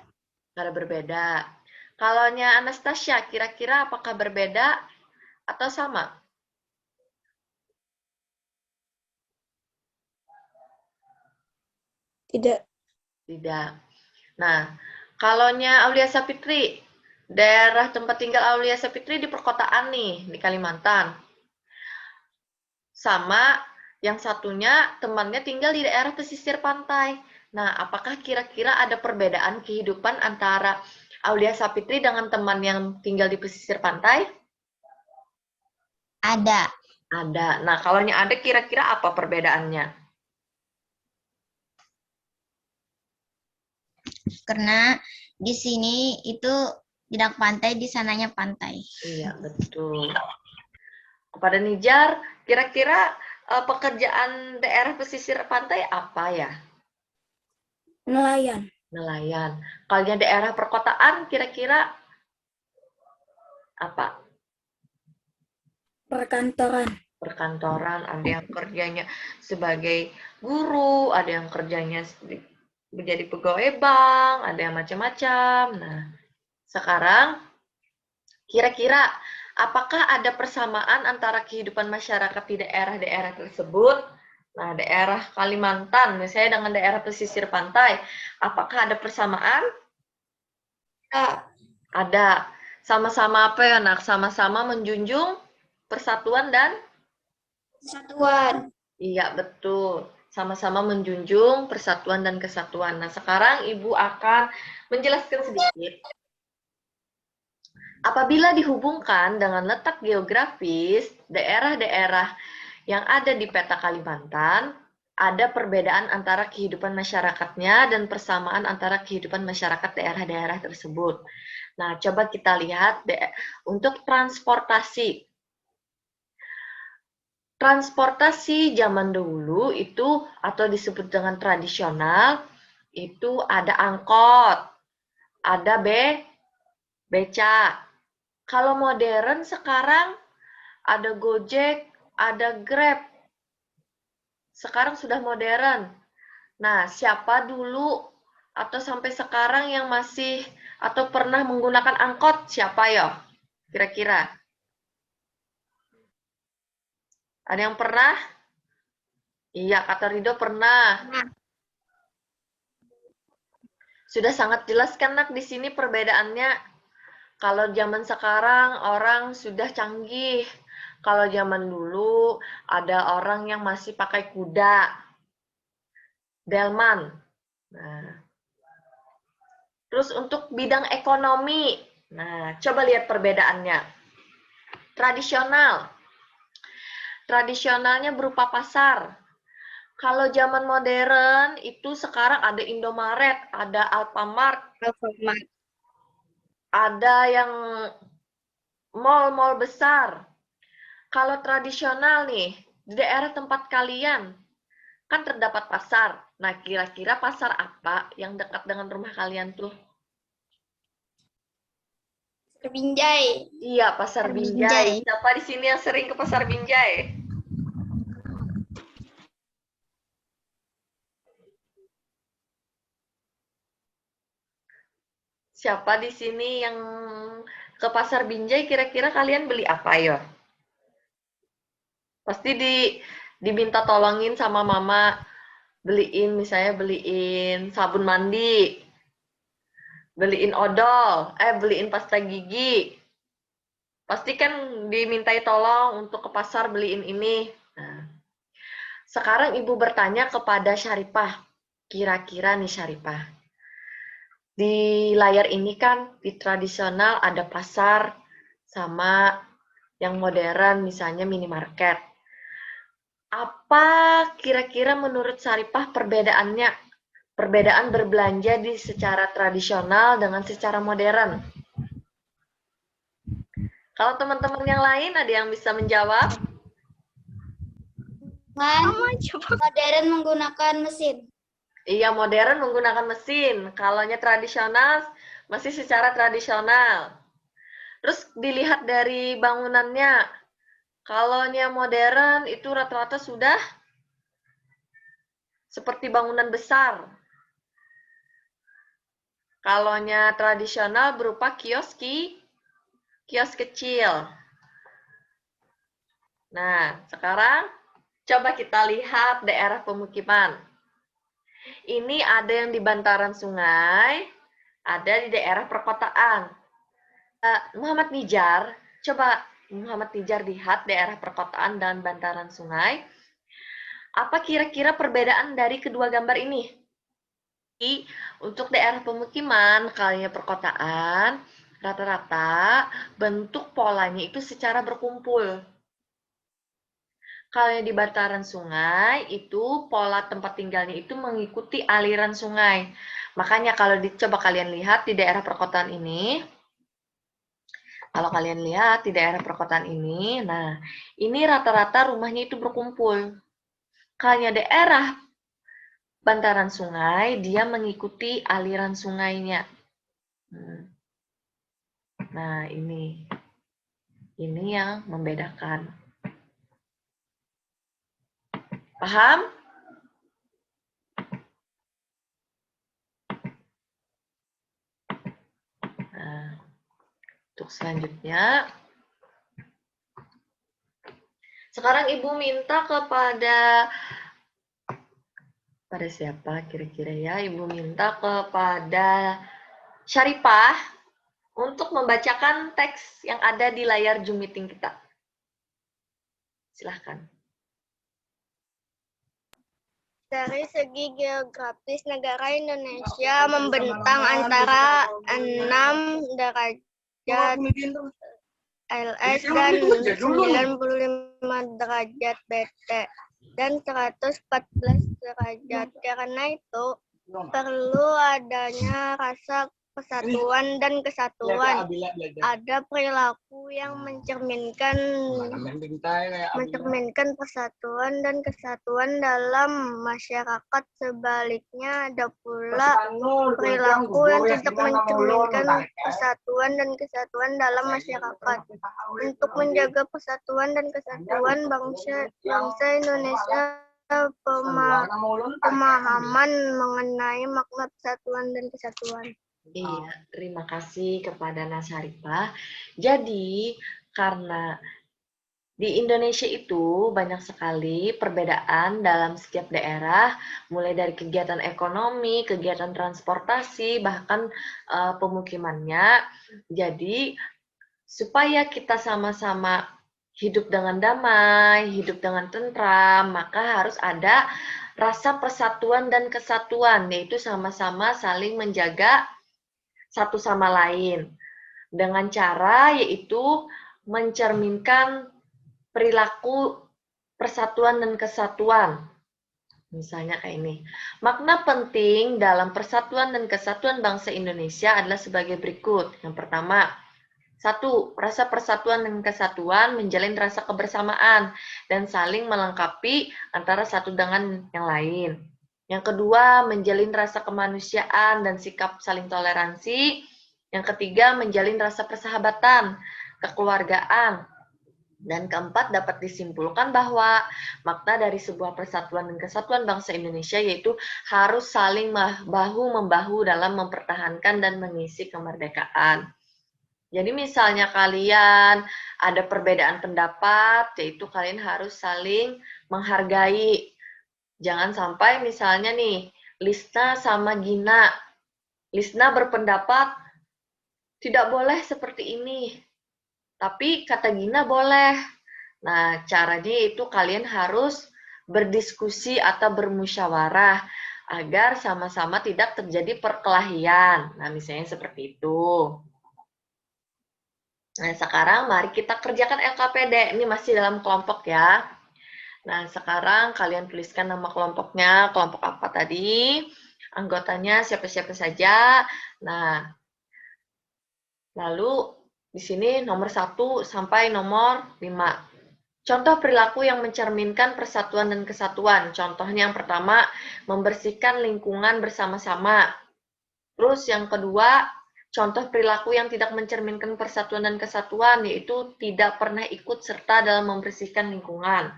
Ada berbeda. Kalau Anastasia, kira-kira apakah berbeda atau sama? Tidak. Tidak. Nah, kalau Aulia Sapitri, daerah tempat tinggal Aulia Sapitri di perkotaan nih, di Kalimantan. Sama yang satunya temannya tinggal di daerah pesisir pantai. Nah, apakah kira-kira ada perbedaan kehidupan antara Aulia Sapitri dengan teman yang tinggal di pesisir pantai? Ada. Ada. Nah, kalau ada kira-kira apa perbedaannya? Karena di sini itu tidak pantai, di sananya pantai. Iya, betul. Kepada Nijar, kira-kira pekerjaan daerah pesisir pantai apa ya? Nelayan. Nelayan. Kalau daerah perkotaan, kira-kira apa? Perkantoran. Perkantoran, ada yang kerjanya sebagai guru, ada yang kerjanya menjadi pegawai bank, ada yang macam-macam. Nah, sekarang kira-kira apakah ada persamaan antara kehidupan masyarakat di daerah-daerah tersebut? Nah, daerah Kalimantan, misalnya dengan daerah pesisir pantai, apakah ada persamaan? Ada. Sama-sama apa ya, Nak? Sama-sama menjunjung persatuan dan Kesatuan. iya, betul. Sama-sama menjunjung persatuan dan kesatuan. Nah, sekarang Ibu akan menjelaskan sedikit. Apabila dihubungkan dengan letak geografis daerah-daerah yang ada di peta Kalimantan, ada perbedaan antara kehidupan masyarakatnya dan persamaan antara kehidupan masyarakat daerah-daerah tersebut. Nah, coba kita lihat untuk transportasi. Transportasi zaman dulu itu atau disebut dengan tradisional itu ada angkot, ada beca. Kalau modern sekarang ada Gojek, ada Grab. Sekarang sudah modern. Nah, siapa dulu atau sampai sekarang yang masih atau pernah menggunakan angkot? Siapa ya? Kira-kira? Ada yang pernah? Iya, kata Rido pernah. Sudah sangat jelas kan, Nak, di sini perbedaannya. Kalau zaman sekarang orang sudah canggih. Kalau zaman dulu ada orang yang masih pakai kuda. delman. Nah, terus untuk bidang ekonomi, nah coba lihat perbedaannya. Tradisional, tradisionalnya berupa pasar. Kalau zaman modern itu sekarang ada Indomaret, ada Alfamart, ada yang mall-mall besar. Kalau tradisional nih, di daerah tempat kalian, kan terdapat pasar. Nah, kira-kira pasar apa yang dekat dengan rumah kalian tuh? Binjai. Iya, pasar Binjai. Siapa di sini yang sering ke pasar Binjai? Siapa di sini yang ke pasar Binjai, kira-kira kalian beli apa ya? Pasti diminta tolongin sama mama, beliin misalnya beliin sabun mandi, beliin odol, beliin pasta gigi. Pasti kan dimintai tolong untuk ke pasar beliin ini. Nah, sekarang Ibu bertanya kepada Syaripah. Kira-kira nih Syaripah, di layar ini kan di tradisional ada pasar sama yang modern misalnya minimarket. Apa kira-kira menurut Syaripah perbedaannya? Perbedaan berbelanja di secara tradisional dengan secara modern. Kalau teman-teman yang lain ada yang bisa menjawab? Modern menggunakan mesin. Iya, modern menggunakan mesin. Kalaunya tradisional masih secara tradisional. Terus dilihat dari bangunannya. Kalaunya modern itu rata-rata sudah seperti bangunan besar. Kalaunya tradisional berupa kios kecil. Nah, sekarang coba kita lihat daerah pemukiman. Ini ada yang di bantaran sungai, ada di daerah perkotaan. Muhammad Nijar, coba Muhammad Nijar lihat daerah perkotaan dan bantaran sungai. Apa kira-kira perbedaan dari kedua gambar ini? Untuk daerah pemukiman, kalinya perkotaan, rata-rata bentuk polanya itu secara berkumpul. Kalau yang di bantaran sungai, itu pola tempat tinggalnya itu mengikuti aliran sungai. Makanya kalau coba kalian lihat di daerah perkotaan ini, nah ini rata-rata rumahnya itu berkumpul. Kalau daerah bantaran sungai, dia mengikuti aliran sungainya. Nah ini yang membedakan. Paham? Nah, untuk selanjutnya, sekarang Ibu minta kepada siapa kira-kira ya? Ibu minta kepada Syaripah untuk membacakan teks yang ada di layar Zoom meeting kita. Silahkan. Dari segi geografis, negara Indonesia membentang antara 6 derajat LS dan 95 derajat BT dan 114 derajat. Karena itu, perlu adanya rasa persatuan dan kesatuan. Ada perilaku yang mencerminkan persatuan dan kesatuan dalam masyarakat. Sebaliknya, ada pula perilaku yang tidak mencerminkan persatuan dan kesatuan dalam masyarakat. Untuk menjaga persatuan dan kesatuan bangsa Indonesia, pemahaman mengenai makna persatuan dan kesatuan. Iya, terima kasih kepada Syaripah. Jadi, karena di Indonesia itu banyak sekali perbedaan dalam setiap daerah, mulai dari kegiatan ekonomi, kegiatan transportasi, bahkan pemukimannya. Jadi, supaya kita sama-sama hidup dengan damai, hidup dengan tentram, maka harus ada rasa persatuan dan kesatuan, yaitu sama-sama saling menjaga satu sama lain. Dengan cara yaitu mencerminkan perilaku persatuan dan kesatuan. Misalnya kayak ini. Makna penting dalam persatuan dan kesatuan bangsa Indonesia adalah sebagai berikut. Yang pertama, 1. Rasa persatuan dan kesatuan menjalin rasa kebersamaan dan saling melengkapi antara satu dengan yang lain. Yang kedua, menjalin rasa kemanusiaan dan sikap saling toleransi. Yang ketiga, menjalin rasa persahabatan, kekeluargaan. Dan keempat, dapat disimpulkan bahwa makna dari sebuah persatuan dan kesatuan bangsa Indonesia yaitu harus saling bahu-membahu dalam mempertahankan dan mengisi kemerdekaan. Jadi misalnya kalian ada perbedaan pendapat, yaitu kalian harus saling menghargai. Jangan sampai misalnya nih, Lisna sama Gina. Lisna berpendapat tidak boleh seperti ini. Tapi kata Gina boleh. Nah, caranya itu kalian harus berdiskusi atau bermusyawarah agar sama-sama tidak terjadi perkelahian. Nah, misalnya seperti itu. Nah, sekarang mari kita kerjakan LKPD. Ini masih dalam kelompok ya. Nah, sekarang kalian tuliskan nama kelompoknya. Kelompok apa tadi? Anggotanya siapa-siapa saja. Nah, lalu di sini nomor 1 sampai nomor 5. Contoh perilaku yang mencerminkan persatuan dan kesatuan. Contohnya yang pertama, membersihkan lingkungan bersama-sama. Terus yang kedua, contoh perilaku yang tidak mencerminkan persatuan dan kesatuan, yaitu tidak pernah ikut serta dalam membersihkan lingkungan.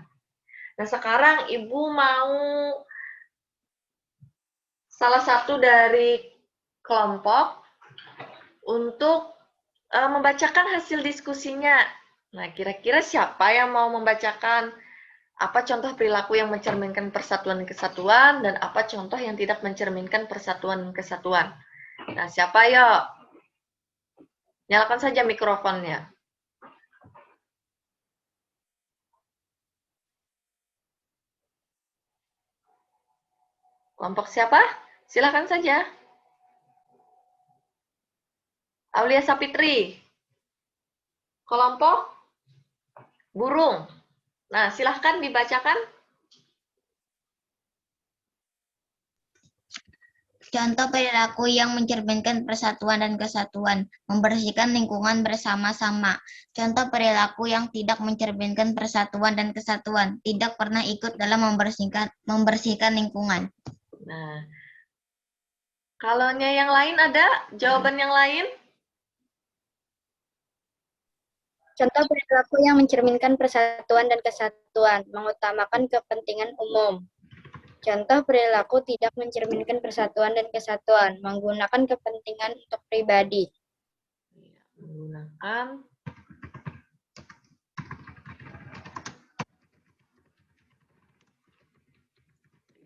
Nah, sekarang Ibu mau salah satu dari kelompok untuk membacakan hasil diskusinya. Nah, kira-kira siapa yang mau membacakan apa contoh perilaku yang mencerminkan persatuan dan kesatuan dan apa contoh yang tidak mencerminkan persatuan dan kesatuan? Nah, siapa yuk? Nyalakan saja mikrofonnya. Kelompok siapa? Silakan saja. Aulia Sapitri. Kelompok burung. Nah, silahkan dibacakan. Contoh perilaku yang mencerminkan persatuan dan kesatuan, membersihkan lingkungan bersama-sama. Contoh perilaku yang tidak mencerminkan persatuan dan kesatuan, tidak pernah ikut dalam membersihkan lingkungan. Nah, kalaunya yang lain ada jawaban yang lain? Contoh perilaku yang mencerminkan persatuan dan kesatuan, mengutamakan kepentingan umum. Contoh perilaku tidak mencerminkan persatuan dan kesatuan, menggunakan kepentingan untuk pribadi. Menggunakan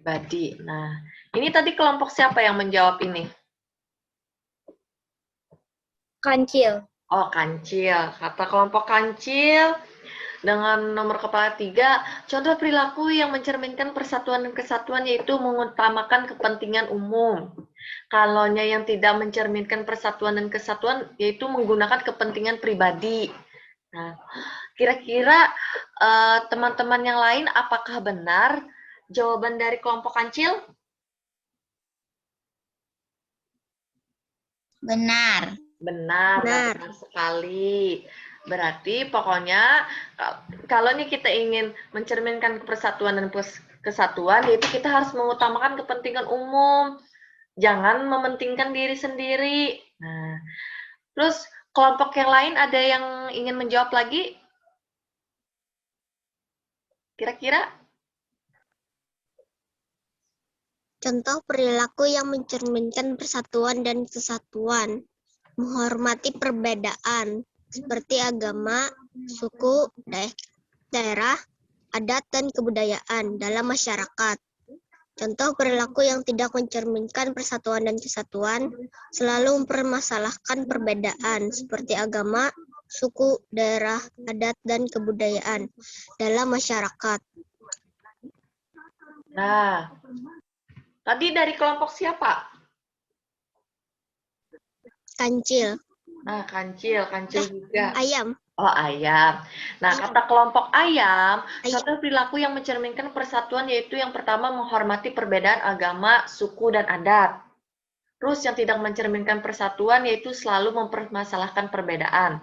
pribadi. Nah, ini tadi kelompok siapa yang menjawab ini? Kancil. Oh, Kancil. Kata kelompok Kancil dengan nomor kepala 3, contoh perilaku yang mencerminkan persatuan dan kesatuan yaitu mengutamakan kepentingan umum. Kalaunya yang tidak mencerminkan persatuan dan kesatuan yaitu menggunakan kepentingan pribadi. Nah, kira-kira teman-teman yang lain apakah benar jawaban dari kelompok Kancil? Benar. Benar, benar sekali. Berarti pokoknya kalau nih kita ingin mencerminkan persatuan dan kesatuan, yaitu kita harus mengutamakan kepentingan umum, jangan mementingkan diri sendiri. Nah, terus kelompok yang lain ada yang ingin menjawab lagi? Kira-kira? Contoh perilaku yang mencerminkan persatuan dan kesatuan, menghormati perbedaan seperti agama, suku, daerah, adat, dan kebudayaan dalam masyarakat. Contoh perilaku yang tidak mencerminkan persatuan dan kesatuan, selalu mempermasalahkan perbedaan seperti agama, suku, daerah, adat, dan kebudayaan dalam masyarakat. Nah, tadi dari kelompok siapa? Kancil. Nah, kancil juga. Ayam. Oh, ayam. Nah, kata kelompok ayam, Ayam. contoh perilaku yang mencerminkan persatuan yaitu yang pertama menghormati perbedaan agama, suku, dan adat. Terus yang tidak mencerminkan persatuan yaitu selalu mempermasalahkan perbedaan.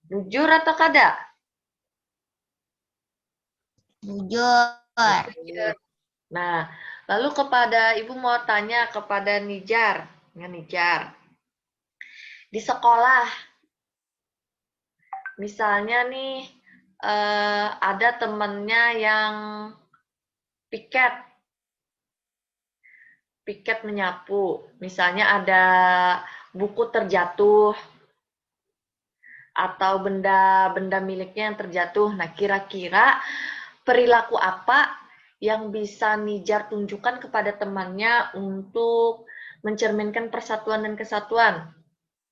Jujur atau kada? Jujur. Nah, lalu kepada Ibu mau tanya kepada Nijar. Ya, Nijar. Di sekolah, misalnya nih, ada temennya yang piket menyapu. Misalnya ada buku terjatuh atau benda-benda miliknya yang terjatuh. Nah, kira-kira perilaku apa yang bisa Nijar tunjukkan kepada temannya untuk mencerminkan persatuan dan kesatuan?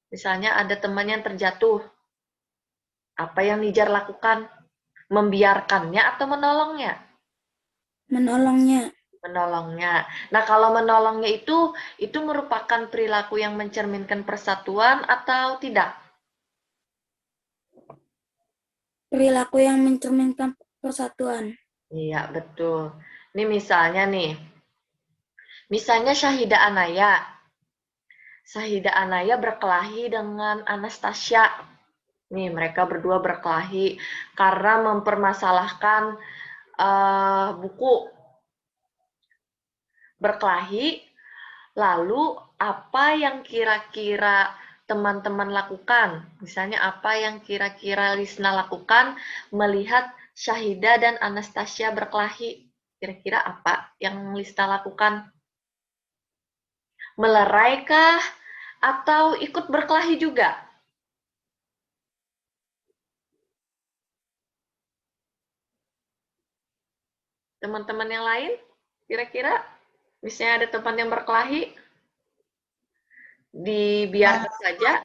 Misalnya ada teman yang terjatuh. Apa yang Nijar lakukan? Membiarkannya atau menolongnya? Menolongnya. Menolongnya. Nah, kalau menolongnya itu merupakan perilaku yang mencerminkan persatuan atau tidak? Perilaku yang mencerminkan persatuan. Iya, betul. Ini misalnya Syahida Anaya. Syahida Anaya berkelahi dengan Anastasia. Nih, mereka berdua berkelahi karena mempermasalahkan buku. Berkelahi, lalu apa yang kira-kira teman-teman lakukan? Misalnya apa yang kira-kira Lisna lakukan melihat Syahida dan Anastasia berkelahi? Kira-kira apa yang Lisna lakukan? Meleraikah atau ikut berkelahi juga? Teman-teman yang lain, kira-kira misalnya ada teman yang berkelahi, dibiarkan saja?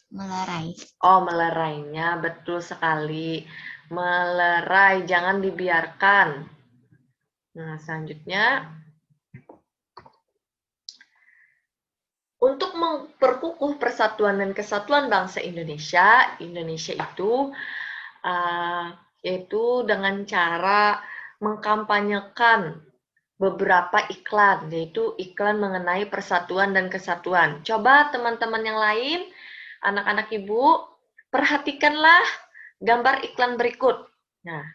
Melerai. Oh, melerainya, betul sekali. Melerai, jangan dibiarkan. Nah, selanjutnya, untuk memperkukuh persatuan dan kesatuan bangsa Indonesia, itu yaitu dengan cara mengkampanyekan beberapa iklan, yaitu iklan mengenai persatuan dan kesatuan. Coba teman-teman yang lain, anak-anak ibu, perhatikanlah gambar iklan berikut. Nah,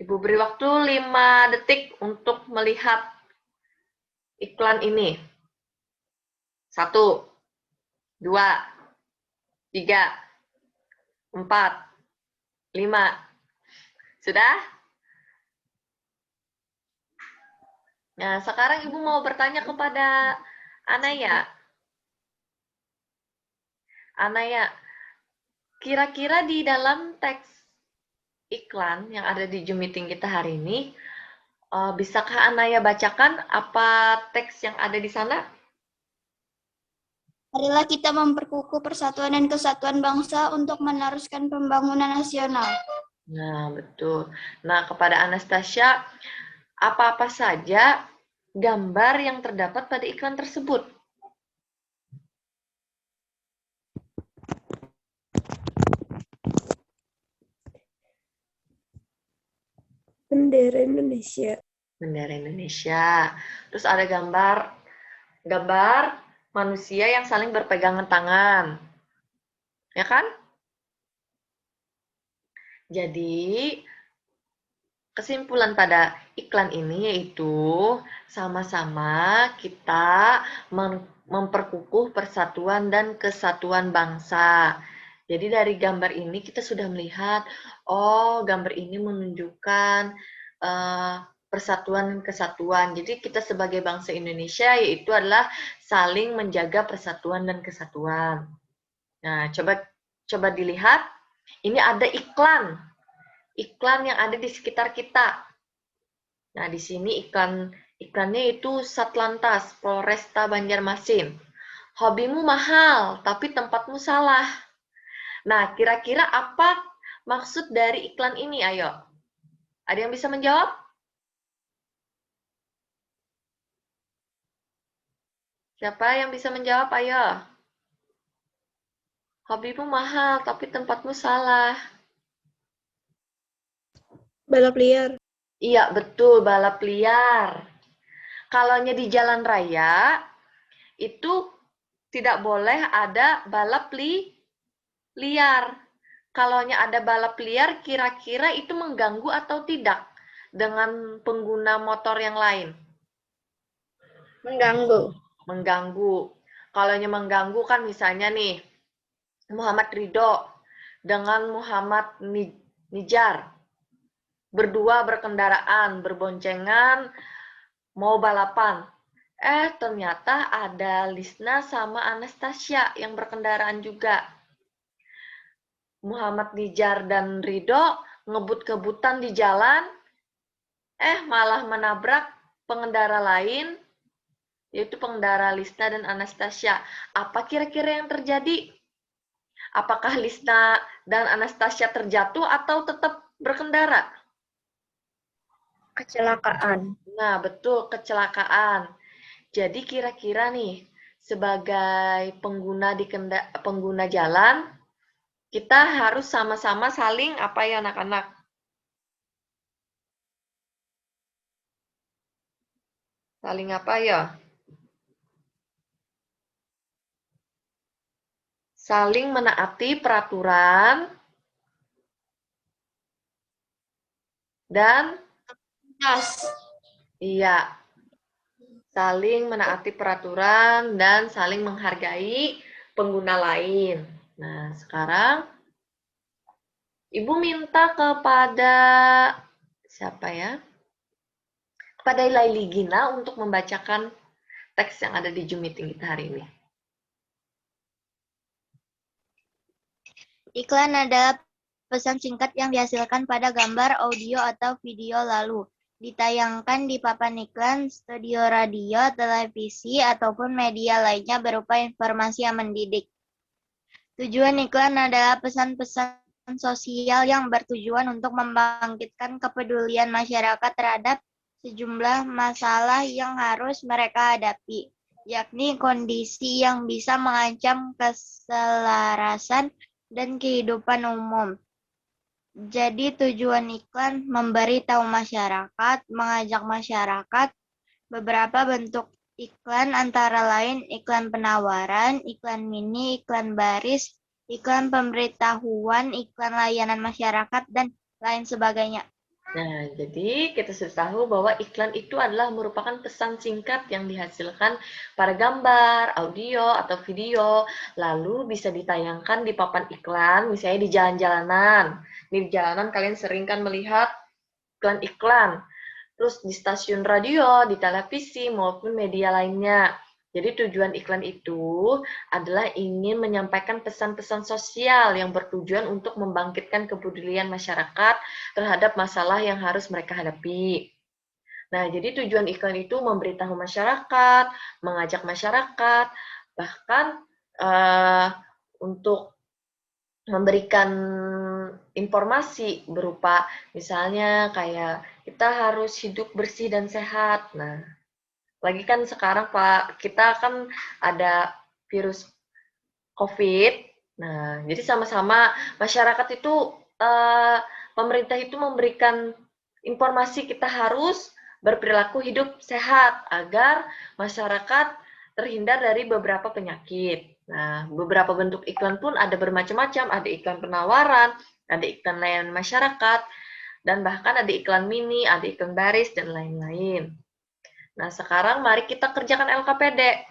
ibu beri waktu 5 detik untuk melihat iklan ini. 1, 2, 3, 4, 5. Sudah? Nah, sekarang ibu mau bertanya kepada Anaya. Anaya, kira-kira di dalam teks iklan yang ada di Zoom meeting kita hari ini, bisakah Anaya bacakan apa teks yang ada di sana? Marilah kita memperkukuh persatuan dan kesatuan bangsa untuk meneruskan pembangunan nasional. Nah, betul. Nah, kepada Anastasia, apa-apa saja gambar yang terdapat pada iklan tersebut? Bendera Indonesia. Bendera Indonesia. Terus ada gambar manusia yang saling berpegangan tangan. Ya kan? Jadi, kesimpulan pada iklan ini yaitu sama-sama kita memperkukuh persatuan dan kesatuan bangsa. Jadi dari gambar ini kita sudah melihat, oh gambar ini menunjukkan persatuan dan kesatuan. Jadi kita sebagai bangsa Indonesia yaitu adalah saling menjaga persatuan dan kesatuan. Nah, coba dilihat, ini ada iklan yang ada di sekitar kita. Nah, di sini iklannya itu Satlantas Polresta Banjarmasin. Hobimu mahal, tapi tempatmu salah. Nah, kira-kira apa maksud dari iklan ini? Ayo. Ada yang bisa menjawab? Siapa yang bisa menjawab? Ayo. Hobimu mahal, tapi tempatmu salah. Balap liar. Iya, betul, balap liar. Kalaunya di jalan raya, itu tidak boleh ada balap liar. Kalaunya ada balap liar, kira-kira itu mengganggu atau tidak dengan pengguna motor yang lain? Mengganggu. Mengganggu. Kalaunya mengganggu kan misalnya nih, Muhammad Ridho dengan Muhammad Nijar. Berdua berkendaraan, berboncengan, mau balapan. Ternyata ada Lisna sama Anastasia yang berkendaraan juga. Muhammad Nijar dan Ridho ngebut-kebutan di jalan, malah menabrak pengendara lain, yaitu pengendara Lisna dan Anastasia. Apa kira-kira yang terjadi? Apakah Lisna dan Anastasia terjatuh atau tetap berkendara? Kecelakaan. Nah, betul, kecelakaan. Jadi kira-kira nih, sebagai pengguna jalan, kita harus sama-sama saling apa ya anak-anak? Saling apa ya? Saling menaati peraturan dan iya, saling menaati peraturan dan saling menghargai pengguna lain. Nah, sekarang Ibu minta kepada siapa ya? Kepada Laili Gina untuk membacakan teks yang ada di Zoom meeting kita hari ini. Iklan adalah pesan singkat yang dihasilkan pada gambar, audio, atau video lalu ditayangkan di papan iklan, studio radio, televisi, ataupun media lainnya berupa informasi yang mendidik. Tujuan iklan adalah pesan-pesan sosial yang bertujuan untuk membangkitkan kepedulian masyarakat terhadap sejumlah masalah yang harus mereka hadapi, yakni kondisi yang bisa mengancam keselarasan dan kehidupan umum. Jadi tujuan iklan memberi tahu masyarakat, mengajak masyarakat. Beberapa bentuk iklan antara lain iklan penawaran, iklan mini, iklan baris, iklan pemberitahuan, iklan layanan masyarakat, dan lain sebagainya. Nah, jadi kita sudah tahu bahwa iklan itu adalah merupakan pesan singkat yang dihasilkan pada gambar, audio, atau video, lalu bisa ditayangkan di papan iklan, misalnya di jalan-jalanan. Di jalanan kalian sering kan melihat iklan-iklan, terus di stasiun radio, di televisi, maupun media lainnya. Jadi tujuan iklan itu adalah ingin menyampaikan pesan-pesan sosial yang bertujuan untuk membangkitkan kepedulian masyarakat terhadap masalah yang harus mereka hadapi. Nah, jadi tujuan iklan itu memberitahu masyarakat, mengajak masyarakat, bahkan untuk memberikan informasi berupa misalnya kayak kita harus hidup bersih dan sehat. Nah, lagi kan sekarang Pak, kita kan ada virus COVID. Nah, jadi sama-sama masyarakat itu pemerintah itu memberikan informasi kita harus berperilaku hidup sehat agar masyarakat terhindar dari beberapa penyakit. Nah, beberapa bentuk iklan pun ada bermacam-macam, ada iklan penawaran, ada iklan layanan masyarakat, dan bahkan ada iklan mini, ada iklan baris, dan lain-lain. Nah, sekarang mari kita kerjakan LKPD.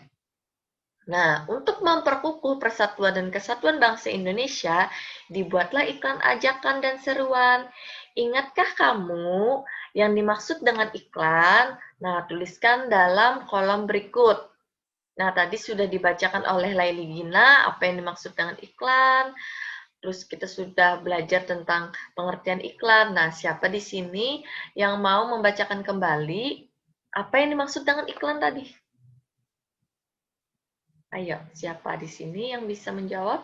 Nah, untuk memperkukuh persatuan dan kesatuan bangsa Indonesia, dibuatlah iklan ajakan dan seruan. Ingatkah kamu yang dimaksud dengan iklan? Nah, tuliskan dalam kolom berikut. Nah, tadi sudah dibacakan oleh Laili Gina apa yang dimaksud dengan iklan. Terus kita sudah belajar tentang pengertian iklan. Nah, siapa di sini yang mau membacakan kembali apa yang dimaksud dengan iklan tadi? Ayo, siapa di sini yang bisa menjawab?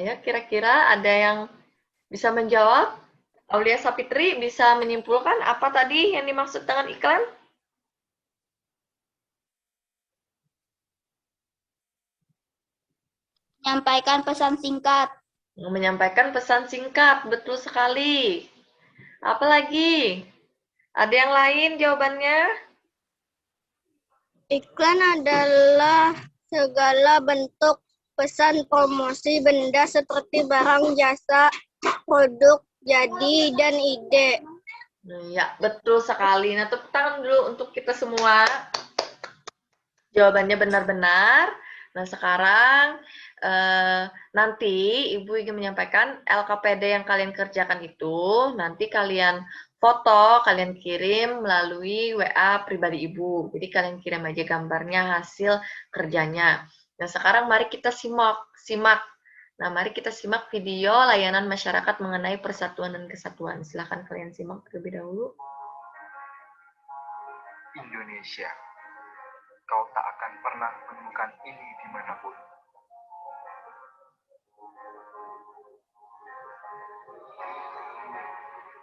Ayo, kira-kira ada yang bisa menjawab? Aulia Sapitri bisa menyimpulkan apa tadi yang dimaksud dengan iklan? Menyampaikan pesan singkat. Menyampaikan pesan singkat, betul sekali. Apa lagi? Ada yang lain jawabannya? Iklan adalah segala bentuk pesan promosi benda seperti barang, jasa, produk, jadi, dan ide. Ya, betul sekali. Nah, tepuk tangan dulu untuk kita semua. Jawabannya benar-benar. Nah, sekarang nanti Ibu ingin menyampaikan LKPD yang kalian kerjakan itu, nanti kalian foto, kalian kirim melalui WA pribadi Ibu. Jadi kalian kirim aja gambarnya hasil kerjanya. Nah, sekarang mari kita simak. Nah, mari kita simak video layanan masyarakat mengenai persatuan dan kesatuan. Silahkan kalian simak terlebih dahulu. Indonesia, kau tak akan pernah menemukan ini dimanapun.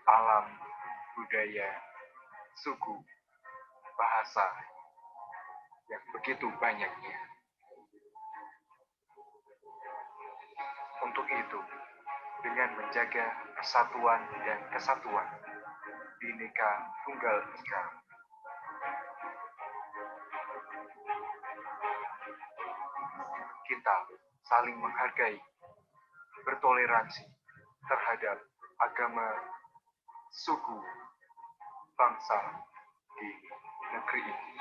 Alam, budaya, suku, bahasa, yang begitu banyaknya. Untuk itu, dengan menjaga persatuan dan kesatuan, Bhinneka Tunggal Ika, kita saling menghargai, bertoleransi terhadap agama, suku, bangsa di negeri ini.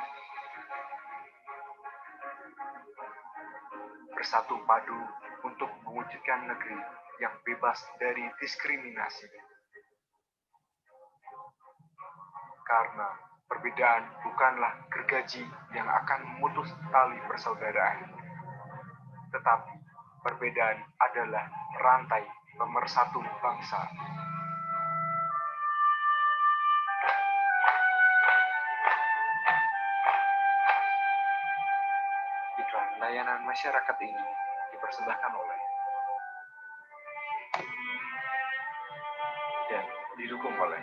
Bersatu padu untuk mewujudkan negeri yang bebas dari diskriminasi. Karena perbedaan bukanlah gergaji yang akan memutus tali persaudaraan, tetapi perbedaan adalah rantai pemersatu bangsa. Iklan layanan masyarakat ini dipersembahkan oleh dan didukung oleh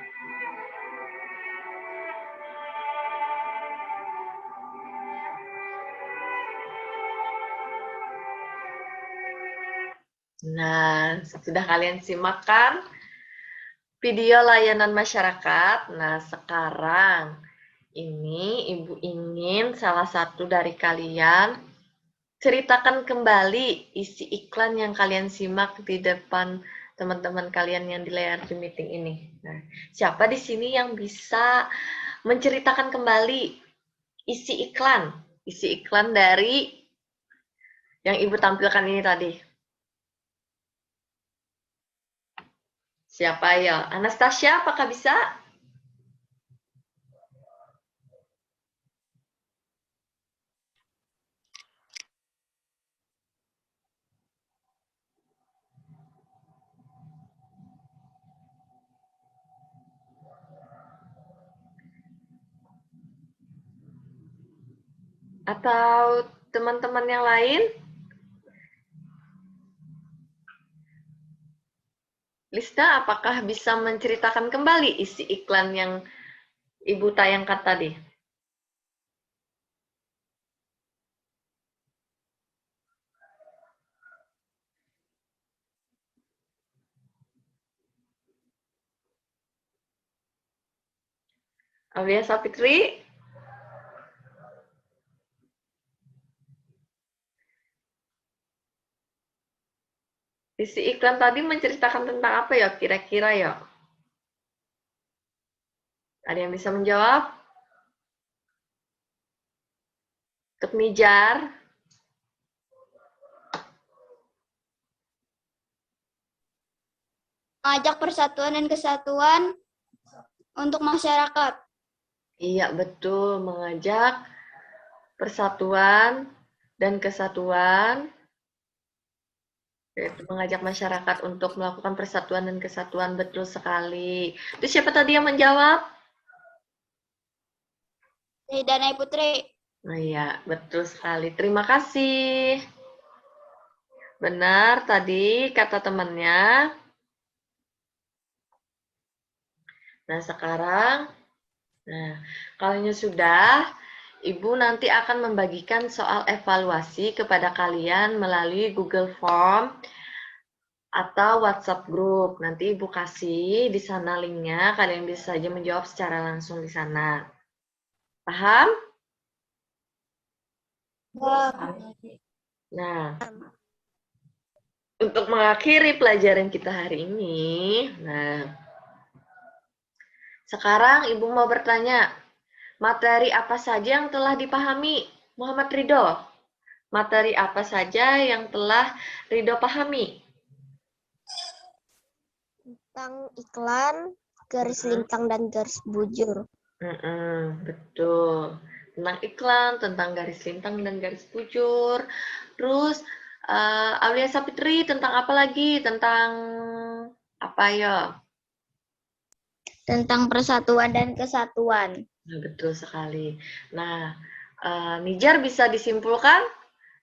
Nah, sudah kalian simak kan video layanan masyarakat? Nah, sekarang ini Ibu ingin salah satu dari kalian ceritakan kembali isi iklan yang kalian simak di depan teman-teman kalian yang di layar Zoom meeting ini. Nah, siapa di sini yang bisa menceritakan kembali isi iklan dari yang Ibu tampilkan ini tadi? Siapa ya? Anastasia, apakah bisa? Atau teman-teman yang lain? Lista, apakah bisa menceritakan kembali isi iklan yang Ibu tayangkan tadi? Aulia Sapitri? Isi iklan tadi menceritakan tentang apa ya kira-kira ya? Ada yang bisa menjawab? Untuk Mijar? Mengajak persatuan dan kesatuan untuk masyarakat. Iya, betul. Mengajak persatuan dan kesatuan, yaitu mengajak masyarakat untuk melakukan persatuan dan kesatuan. Betul sekali. Itu siapa tadi yang menjawab? Danai Putri. Nah, iya, betul sekali. Terima kasih. Benar tadi kata temannya. Nah, sekarang, kalau sudah, Ibu nanti akan membagikan soal evaluasi kepada kalian melalui Google Form atau WhatsApp Group. Nanti Ibu kasih di sana linknya, kalian bisa saja menjawab secara langsung di sana. Paham? Nah, untuk mengakhiri pelajaran kita hari ini, sekarang Ibu mau bertanya, materi apa saja yang telah dipahami? Muhammad Ridho, materi apa saja yang telah Ridho pahami? Tentang iklan, garis lintang dan garis bujur. Betul. Tentang iklan, tentang garis lintang dan garis bujur. Terus Aulia Sapitri tentang apa lagi? Tentang apa ya? Tentang persatuan dan kesatuan. Nah, betul sekali. Nah, Nijar bisa disimpulkan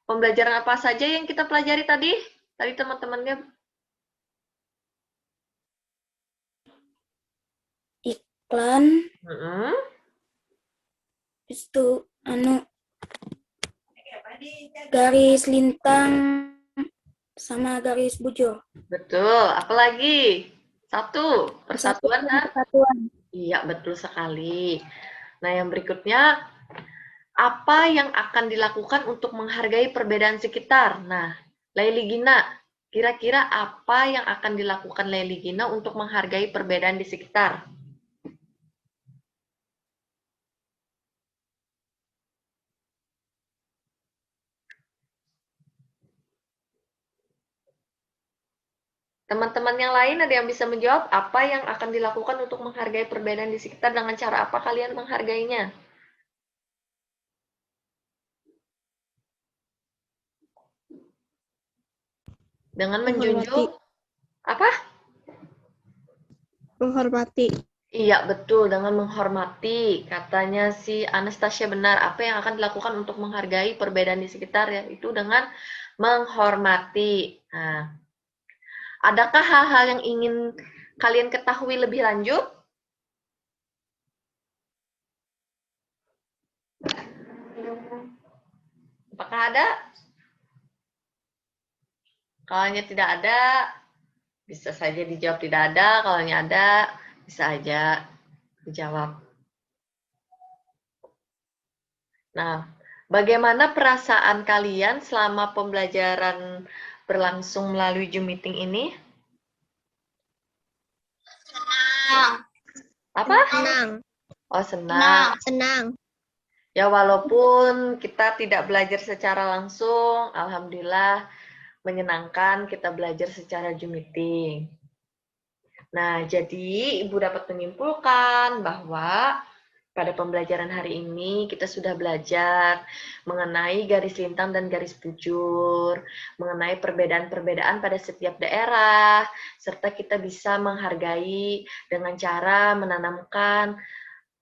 pembelajaran apa saja yang kita pelajari tadi? Tadi teman-temannya Iklan, itu garis lintang sama garis bujur. Betul. Apalagi? Satu, persatuan dan kesatuan. Iya, betul sekali. Nah, yang berikutnya, apa yang akan dilakukan untuk menghargai perbedaan sekitar? Nah, Laili Gina, kira-kira apa yang akan dilakukan Laili Gina untuk menghargai perbedaan di sekitar? Teman-teman yang lain ada yang bisa menjawab apa yang akan dilakukan untuk menghargai perbedaan di sekitar, dengan cara apa kalian menghargainya? Dengan menjunjung apa? Menghormati. Iya, betul, dengan menghormati. Katanya si Anastasia benar, apa yang akan dilakukan untuk menghargai perbedaan di sekitar, ya itu dengan menghormati. Nah, adakah hal-hal yang ingin kalian ketahui lebih lanjut? Apakah ada? Kalau tidak ada, bisa saja dijawab tidak ada. Kalau ada, bisa aja dijawab. Nah, bagaimana perasaan kalian selama pembelajaran berlangsung melalui Zoom meeting ini? Senang. Apa? Senang. Oh, senang. Senang. Ya, walaupun kita tidak belajar secara langsung, alhamdulillah menyenangkan kita belajar secara Zoom meeting. Nah, jadi Ibu dapat menyimpulkan bahwa pada pembelajaran hari ini kita sudah belajar mengenai garis lintang dan garis bujur, mengenai perbedaan-perbedaan pada setiap daerah, serta kita bisa menghargai dengan cara menanamkan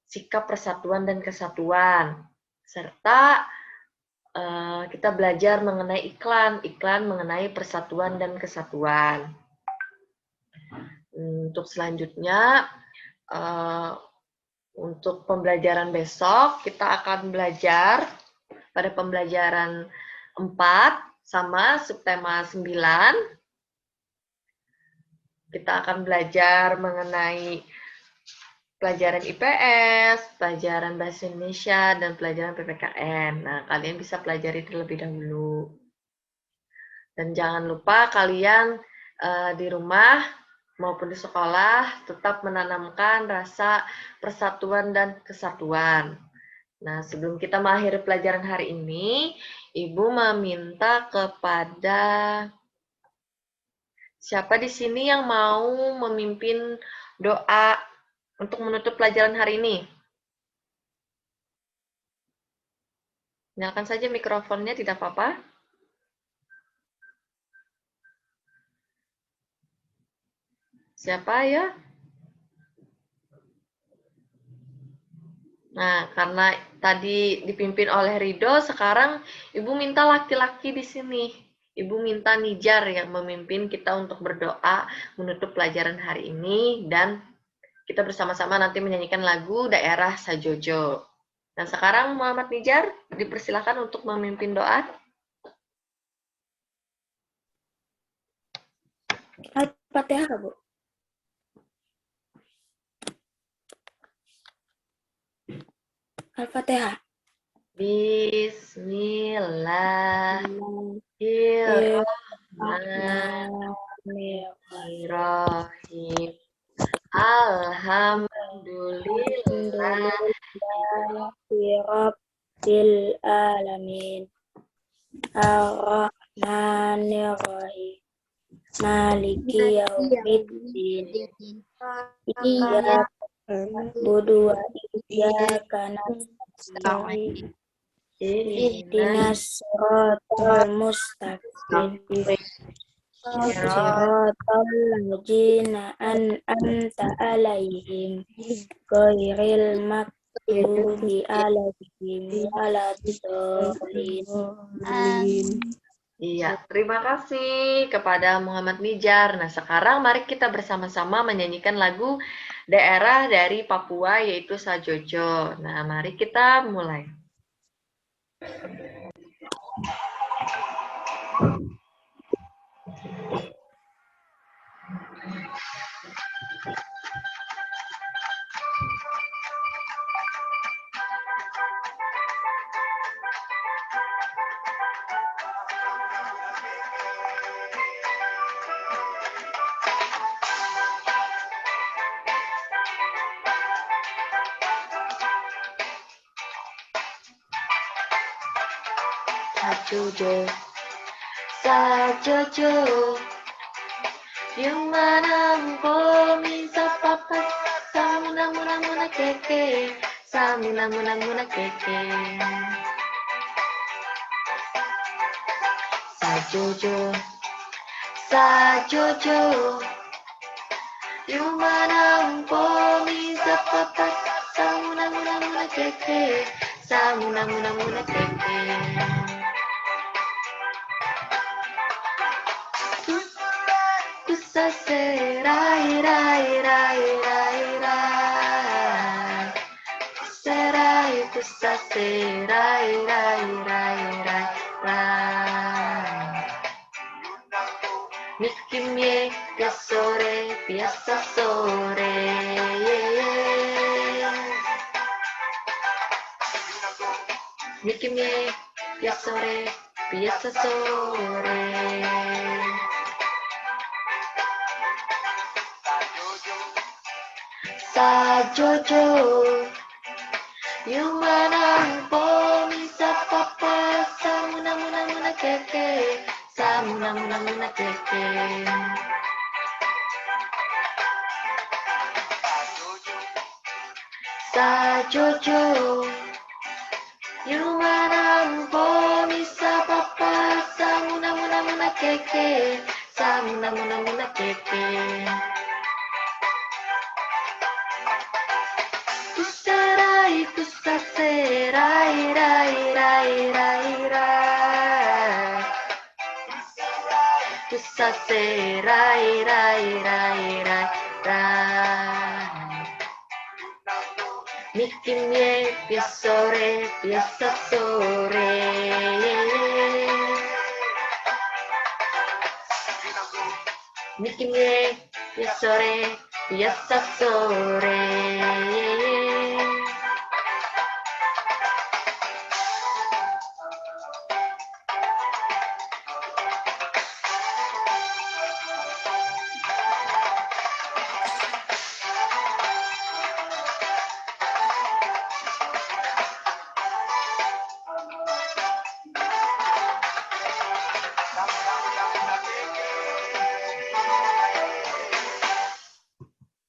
sikap persatuan dan kesatuan, serta kita belajar mengenai iklan mengenai persatuan dan kesatuan. Untuk selanjutnya, untuk pembelajaran besok, kita akan belajar pada pembelajaran 4 sama subtema 9. Kita akan belajar mengenai pelajaran IPS, pelajaran Bahasa Indonesia, dan pelajaran PPKN. Nah, kalian bisa pelajari terlebih dahulu. Dan jangan lupa kalian di rumah maupun di sekolah tetap menanamkan rasa persatuan dan kesatuan. Nah, sebelum kita mengakhiri pelajaran hari ini, Ibu meminta kepada siapa di sini yang mau memimpin doa untuk menutup pelajaran hari ini? Nyalakan saja mikrofonnya, tidak apa-apa. Siapa ya? Nah, karena tadi dipimpin oleh Ridho, sekarang Ibu minta laki-laki di sini. Ibu minta Nijar yang memimpin kita untuk berdoa menutup pelajaran hari ini, dan kita bersama-sama nanti menyanyikan lagu daerah Sajojo. Dan sekarang Muhammad Nijar dipersilakan untuk memimpin doa. Al-Fatihah, Bu. Al-Fatihah. Bismillahirrahmanirrahim. Alhamdulillah. Rabbil alamin. Ar-Rahmanir-Rahim. Maliki yaumiddin. Iyyaka na'budu wa iyyaka nasta'in. Ihdinas siratal mustaqim. Siratal ladzina an'amta 'alaihim ghairil maghdubi 'alaihim waladdallin. Iya, terima kasih kepada Muhammad Nijar. Nah, sekarang mari kita bersama-sama menyanyikan lagu daerah dari Papua, yaitu Sajojo. Nah, mari kita mulai. Sajojo, Sajojo, Yumanampo misa papa, samuna muna muna keke, samuna muna muna keke. Sajojo, Sajojo, Yumanampo misa papa, samuna muna muna keke, samuna muna muna keke. Kusase rai rai rai rai rai. Serai kusase rai rai rai rai rai. Mikimye sore biasa sore. Mikimye sore biasa sore. Sajojo, Yumanampo misa papa, samuna muna muna keke, samuna muna muna keke. Sajojo, Yumanampo misa papa, samuna muna muna keke, samuna muna muna keke. Kusarai kusase rai rai rai rai rai. Kusase rai rai rai rai rai. Mikimye biasa sore. Mikimye biasa sore.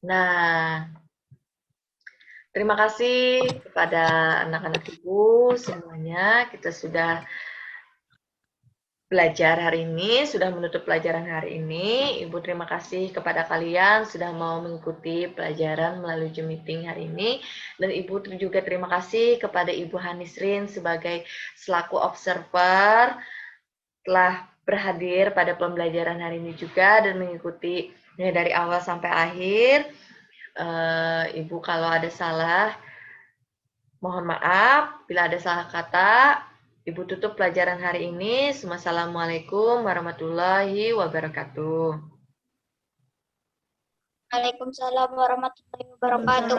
Nah, terima kasih kepada anak-anak ibu semuanya. Kita sudah belajar hari ini, sudah menutup pelajaran hari ini. Ibu terima kasih kepada kalian sudah mau mengikuti pelajaran melalui Zoom meeting hari ini. Dan Ibu juga terima kasih kepada Ibu Hanisrin sebagai selaku observer telah berhadir pada pembelajaran hari ini juga dan mengikuti dari awal sampai akhir. Ibu kalau ada salah, mohon maaf. Bila ada salah kata, Ibu tutup pelajaran hari ini. Wassalamualaikum warahmatullahi wabarakatuh. Waalaikumsalam warahmatullahi wabarakatuh.